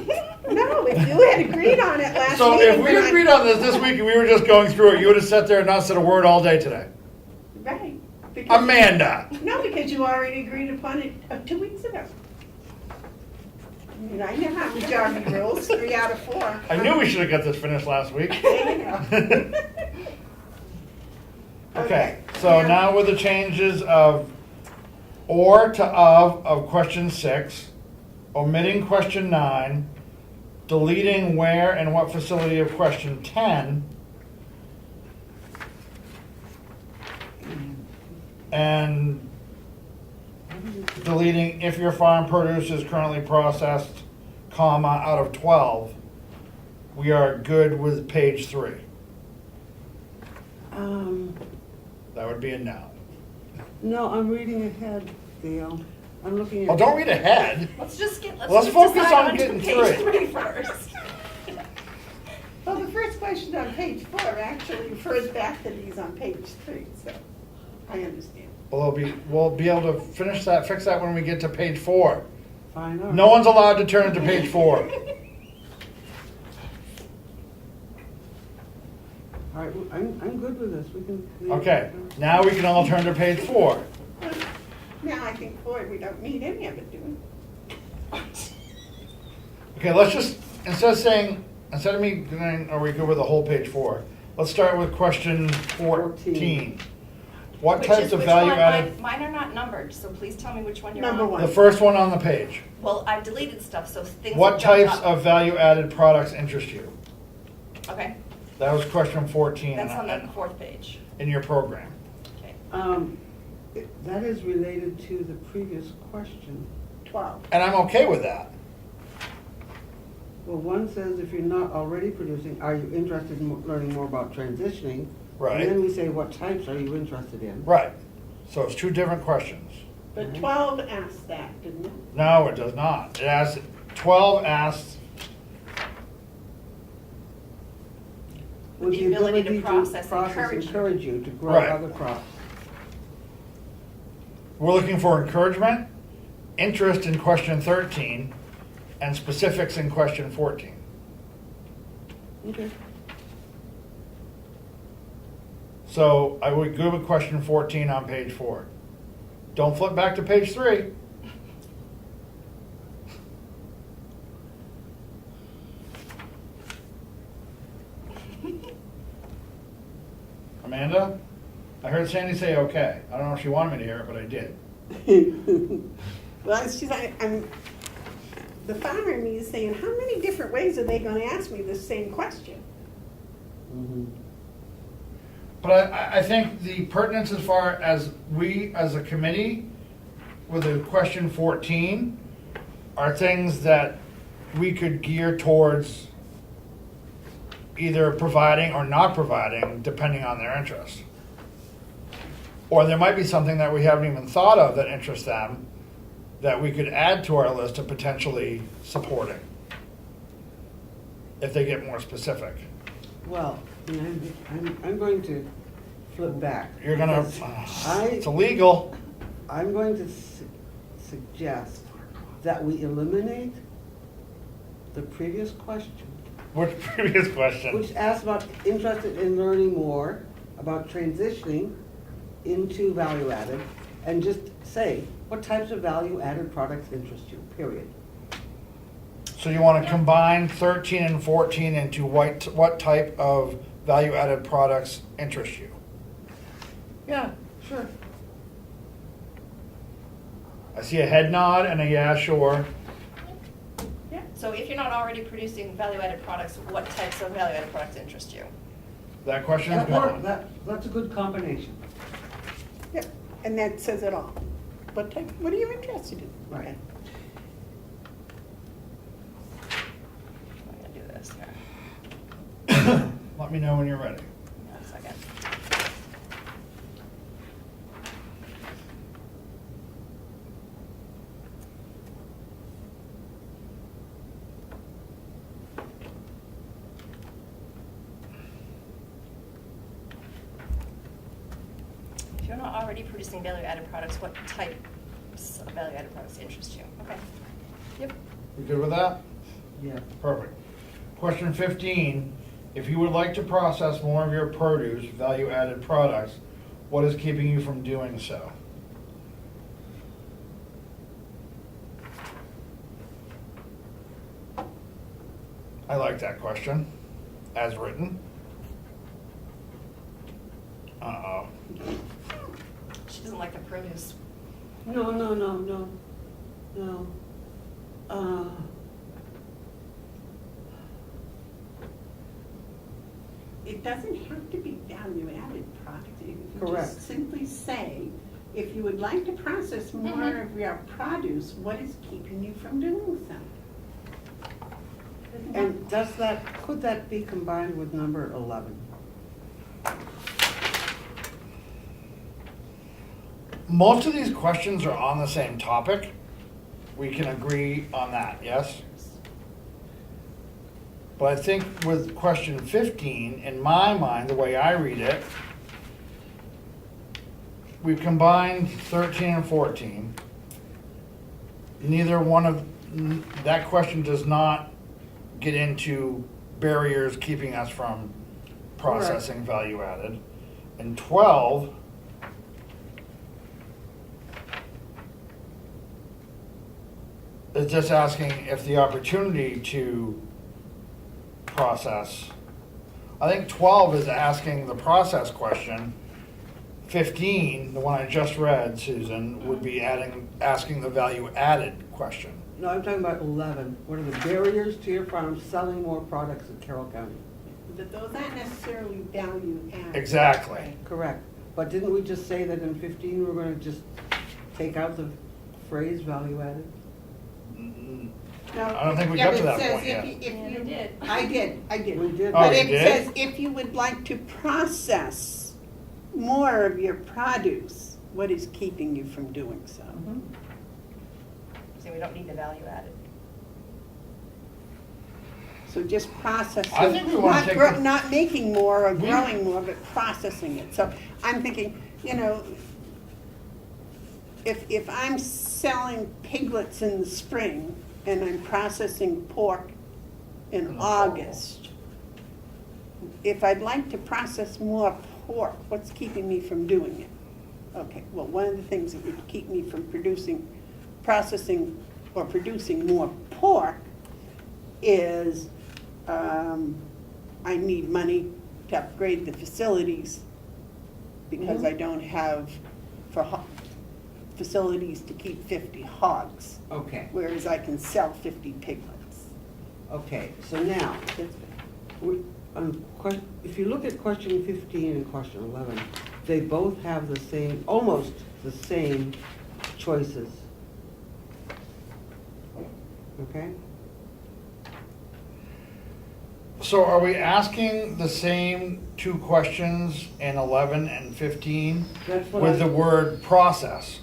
No, if you had agreed on it last So meeting. if we then I- agreed on this week and we were just going through it, you would have sat there and not said a word all day today. Right. Because- Amanda. No, because you already agreed upon it 2 weeks ago. I know how majority rules, 3 out of 4. I knew we should have got this finished last week. There you go. Okay, so now with the changes of or to of question 6, omitting question 9, deleting where and what facility of question 10, and deleting if your farm produce is currently processed, comma, out of 12, we are good with page 3. That would be a no. No, I'm reading ahead, Dale. I'm looking at. Oh, don't read ahead. Let's just get, Let's just focus decide on to getting page through 3 first. Well, the first question on page 4 actually refers back to these on page 3, so I understand. Well, we'll be able to fix that when we get to page 4. Fine, all right. No one's allowed to turn to page 4. All right, I'm good with this. We can. leave Okay, it. now we can all turn to page 4. Now I think, boy, we don't need any of it, do we? Okay, let's just, instead of me doing, are we good with the whole page 4? Let's start with question 14. What types of value added? Mine are not numbered, so please tell me which one you're on. Number 1. The first one on the page. Well, I've deleted stuff, so things What have jumped types up. of value added products interest you? Okay, That was question 14 that's on the 4th page. in your program. Okay. That is related to the previous question. 12. And I'm okay with that. Well, one says if you're not already producing, are you interested in learning more about transitioning? Right. And then we say, what types are you interested in? Right. So it's 2 different questions. But 12 asked that, didn't it? No, it does not. It asks, 12 asks, With the ability to process encourage you. encourage you to grow Right. other crops. we're looking for encouragement, interest in question 13, and specifics in question 14. Okay. So I would go with question 14 on page 4. Don't flip back to page 3. Amanda? I heard Sandy say okay. I don't know if she wanted me to hear it, but I did. Well, she's, the farmer in me is saying, how many different ways are they gonna ask me this same question? Mhm. But I think the pertinence as far as we, as a committee, with the question 14, are things that we could gear towards either providing or not providing, depending on their interests. Or there might be something that we haven't even thought of that interests them, that we could add to our list of potentially supporting, if they get more specific. Well, I'm going to flip back. You're gonna, because it's illegal. I'm going to suggest that we eliminate the previous question, Which previous question? which asked about interested in learning more about transitioning into value added, and just say, what types of value added products interest you, period. So you want to combine 13 and 14 into what type of value-added products interest you? Yeah, sure. I see a head nod and a yeah, sure. Yeah, so if you're not already producing value-added products, what types of value-added products interest you? That question is That worked. gone. That's a good combination. Yep, and that says it all. What type, what are you interested in? Right. Okay. I'm gonna do this here. Let me know when you're ready. Hang on a second. If you're not already producing value-added products, what types of value-added products interest you? Okay. Yep. You good with that? Yeah. Perfect. Question 15, if you would like to process more of your produce, value-added products, what is keeping you from doing so? I like that question, as written. Uh-oh. She doesn't like the produce. No. It doesn't have to be value-added products. You can Correct. just simply say, if you would like to process more Mhm. of your produce, what is keeping you from doing so? And could that be combined with number 11? Most of these questions are on the same topic. We can agree on that, yes? But I think with question 15, in my mind, the way I read it, we've combined 13 and 14. Neither one of, that question does not get into barriers keeping us from processing value added. And 12, is just asking if the opportunity to process. I think 12 is asking the process question. 15, the one I just read, Susan, would be asking the value added question. No, I'm talking about 11. What are the barriers to your farm selling more products in Carroll County? But those aren't necessarily value-added. Exactly. Correct. But didn't we just say that in 15 we're going to just take out the phrase value added? No, I don't think we yeah, got to but it that says point yet. if Yeah, you- they did. I did. We did. Oh, But you it did? says if you would like to process more of your produce, What is keeping you from doing so? So we don't need the value added. So just processing. I think we wanna not take grow- the- Not making more or We- growing more, but processing it. So I'm thinking, if I'm selling piglets in the spring and I'm processing pork in In the fall. August, if I'd like to process more pork, what's keeping me from doing it? Okay, well, one of the things that would keep me from processing or producing more pork is I need money to upgrade the facilities because I don't have facilities to keep 50 hogs, Okay, whereas I can sell 50 piglets. okay, so now, if you look at question 15 and question 11, they both have the same, almost the same choices. Okay? So are we asking the same two questions in 11 and 15 That's what with the I word process?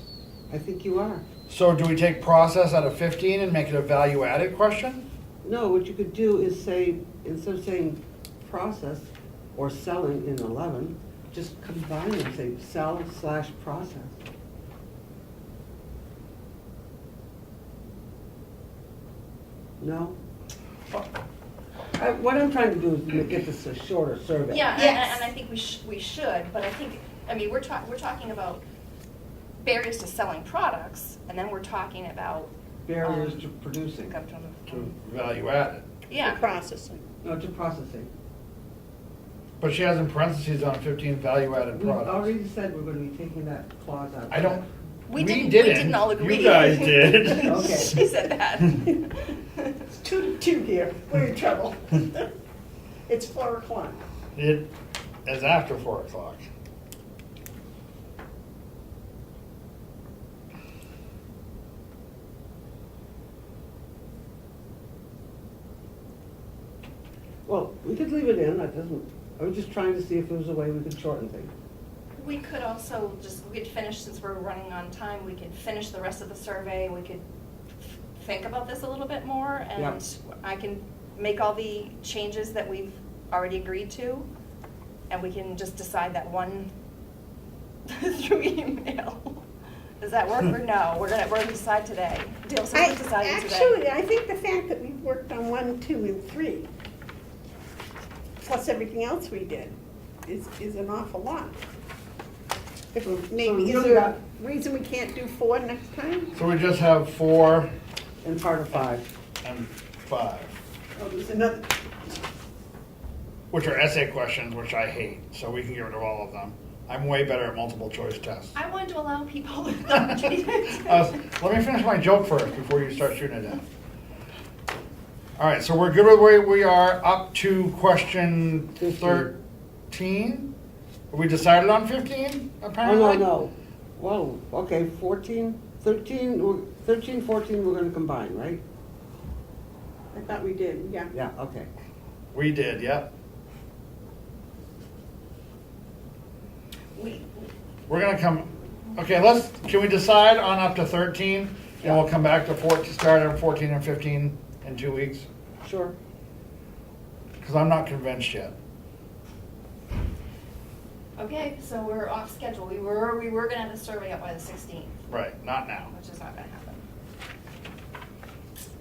think you are. So do we take process out of 15 and make it a value-added question? No, what you could do is say, instead of saying process or selling in 11, just combine them, say sell/process. No? What I'm trying to do is get this a shorter survey. Yeah, and- Yes. and I think we should, but I think, I mean, we're talking about barriers to selling products, and then we're talking about. Barriers to producing, To value-added. Yeah, Processing. no, to processing. But she has in parentheses on 15 value-added We products. already said we're gonna be taking that clause out. I don't, we we didn't all agree. You guys did. Okay. She said that. It's 2 to 2 here, we're in trouble. It's 4 o'clock. It is after 4 o'clock. Well, we could leave it in, that doesn't, I was just trying to see if there was a way we could shorten things. We could also we could finish, since we're running on time, we could finish the rest of the survey, we could think about this a little bit more, and Yep. I can make all the changes that we've already agreed to, and we can just decide that one through email. Does that work or no? We're gonna decide today. Dale, so we're deciding today. Actually, I think the fact that we've worked on 1, 2, and 3, plus everything else we did, is an awful lot. Maybe, so is really there a got- reason we can't do 4 next time? So we just have 4 And part of 5. and 5, Oh, there's another, which are essay questions, which I hate, so we can get rid of all of them. I'm way better at multiple choice tests. I wanted to allow people the opportunity to. Let me finish my joke first before you start shooting it down. All right, so we're good with where we are up to question 13? Have we decided on 15, Oh, apparently? no. Whoa, okay, 14, 13, 13, 14, we're gonna combine, right? I thought we did, yeah. Yeah, okay. We did, yep. We're gonna come, okay, can we decide on up to 13? And we'll come back to 14, start at 14 and 15 in 2 weeks? Sure. Because I'm not convinced yet. Okay, so we're off schedule. We were gonna have the survey up by the 16th, Right, not now. which is not gonna happen.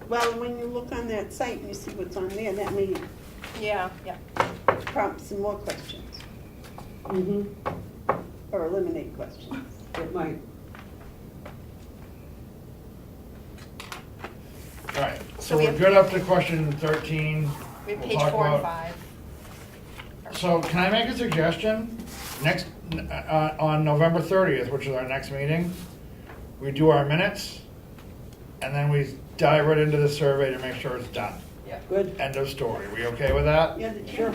Well, when you look on that site and you see what's on there, that may Yeah. prompt some more questions, Mm-hmm, or eliminate questions. it might. All right, So so we we're have- good up to question 13. We have We'll page talk 4 and about- 5. So can I make a suggestion? On November 30th, which is our next meeting, we do our minutes, and then we dive right into the survey to make sure it's done. Good. End of story. We okay with that? Yeah, the Sure.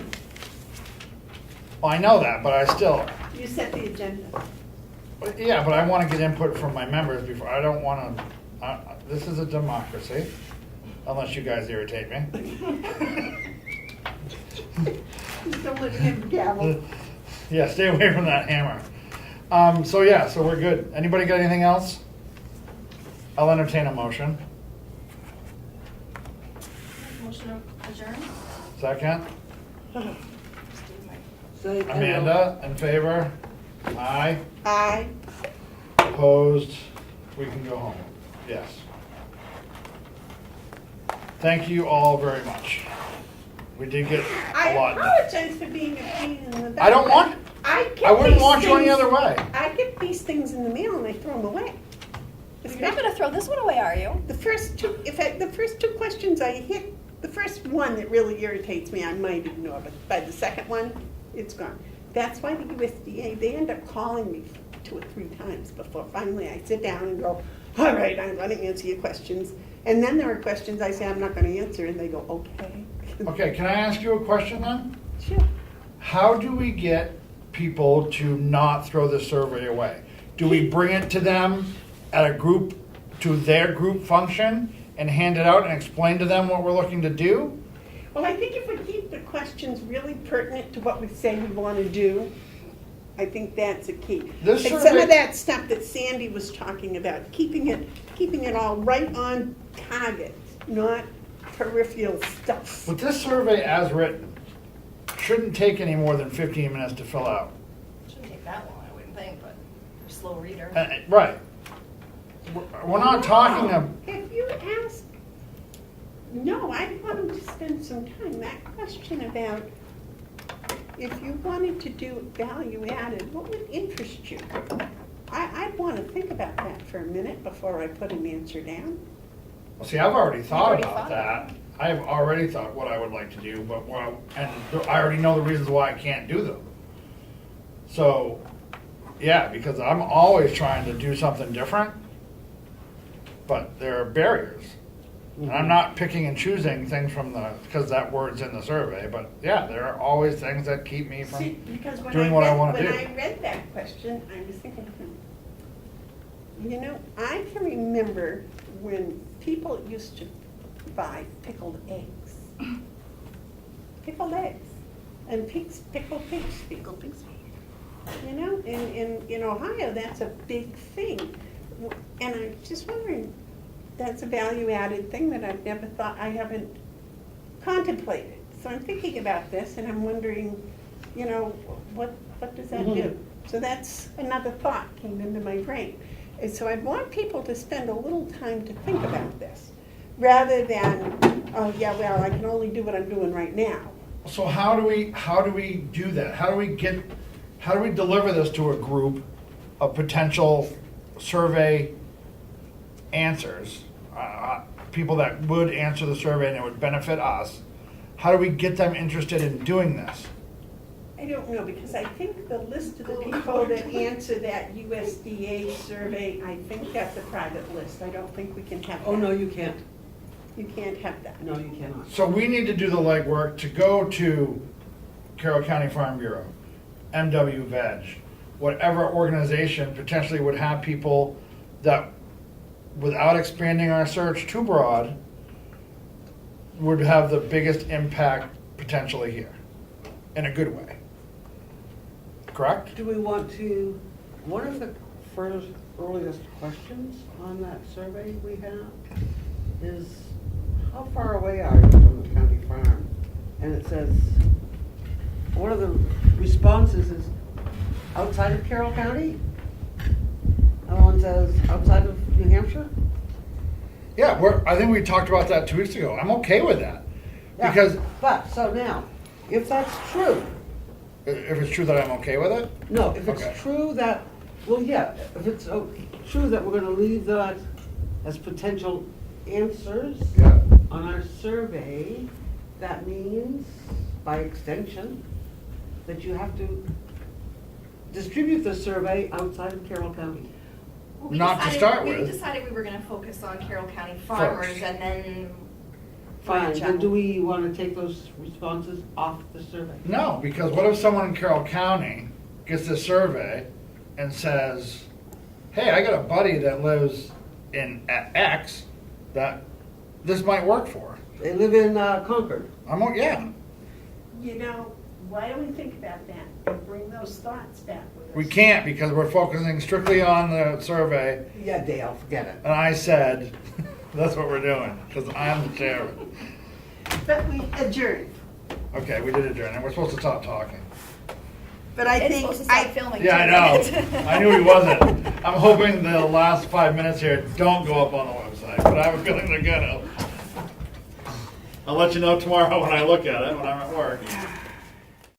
Well, I know that, but I still, You set the agenda. yeah, but I want to get input from my members before, I don't want to, this is a democracy, unless you guys irritate me. Don't let him gavel. Yeah, stay away from that hammer. So we're good. Anybody got anything else? I'll entertain a motion. Motion to adjourn? Second. Just do my- Say, Amanda, in favor? Aye. Aye. Opposed? We can go home. Yes. Thank you all very much. We did get I a lot done. apologize for being a pain in the butt. I don't want, I get I wouldn't these want you any things- other way. I get these things in the mail and I throw them away. You're not gonna throw this one away, are you? The first two, the first two questions I hit, the first one that really irritates me, I might ignore, but by the second one, it's gone. That's why the USDA, they end up calling me 2 or 3 times before finally I sit down and go, all right, I'm gonna answer your questions. And then there are questions I say I'm not gonna answer, and they go, okay. Okay, can I ask you a question then? Sure. How do we get people to not throw the survey away? Do we bring it to them at a group, to their group function and hand it out and explain to them what we're looking to do? Well, I think if we keep the questions really pertinent to what we say we want to do, I think that's a key. This And some survey- of that stuff that Sandy was talking about, keeping it all right on target, not peripheral stuff. But this survey as written shouldn't take any more than 15 minutes to fill out. Shouldn't take that long, I wouldn't think, but you're a slow reader. Right. We're not talking No. of, If you ask, no, I want them to spend some time. That question about if you wanted to do value added, what would interest you? I'd want to think about that for a minute before I put an answer down. well, see, I've already thought already about thought that. about I've already thought what I would like to do, but and I already know the reasons why I can't do them. So, yeah, because I'm always trying to do something different, but there are barriers. And I'm not picking and choosing things from because that word's in the survey, but yeah, there are always things that keep me from. See, because doing what I wanna when do. I read that question, I was thinking, you know, I can remember when people used to buy pickled eggs. Pickled eggs. And pickled pigs. You know, in Ohio, that's a big thing. And I'm just wondering, that's a value-added thing that I've never thought, I haven't contemplated. So I'm thinking about this and I'm wondering, you know, what does that do? So that's another thought came into my brain. And so I want people to spend a little time to think about this, rather than, oh yeah, well, I can only do what I'm doing right now. So how do we do that? How do we deliver this to a group of potential survey answers, people that would answer the survey and it would benefit us? How do we get them interested in doing this? I don't know, because I think the list of the people that answer that USDA survey, I think that's a private list. I don't think we can have that. Oh, no, you can't. You can't have that. No, you cannot. So we need to do the legwork to go to Carroll County Farm Bureau, MW Veg, whatever organization potentially would have people that, without expanding our search too broad, would have the biggest impact potentially here, in a good way. Correct? Do we want to, one of the first, earliest questions on that survey we have is, how far away are you from the county farm? And it says, one of the responses is, outside of Carroll County? And one says, outside of New Hampshire? Yeah, I think we talked about that 2 weeks ago. I'm okay with that. Yeah, Because but, so now, if that's true, if it's true that I'm okay with it, no, if it's Okay. true that, well, yeah, if it's true that we're gonna leave that as potential answers yeah. on our survey, that means, by extension, that you have to distribute the survey outside of Carroll County. Well, Not to start We with. decided we were gonna focus on Carroll County farmers First. and then Fine, branch then out. do we wanna take those responses off the survey? No, because what if someone in Carroll County gets this survey and says, hey, I got a buddy that lives in at X that this might work for. They live in Concord. Yeah. You know, why don't we think about that and bring those thoughts back with us? We can't because we're focusing strictly on the survey. Yeah, Dale, forget it. And I said, that's what we're doing, because I'm the chairman. But we adjourned. Okay, we did adjourn, and we're supposed to stop talking. But I It's think, supposed to stop filming. Yeah, I know. I knew he wasn't. I'm hoping the last 5 minutes here don't go up on the website, but I have a feeling they're gonna. I'll let you know tomorrow when I look at it, when I'm at work.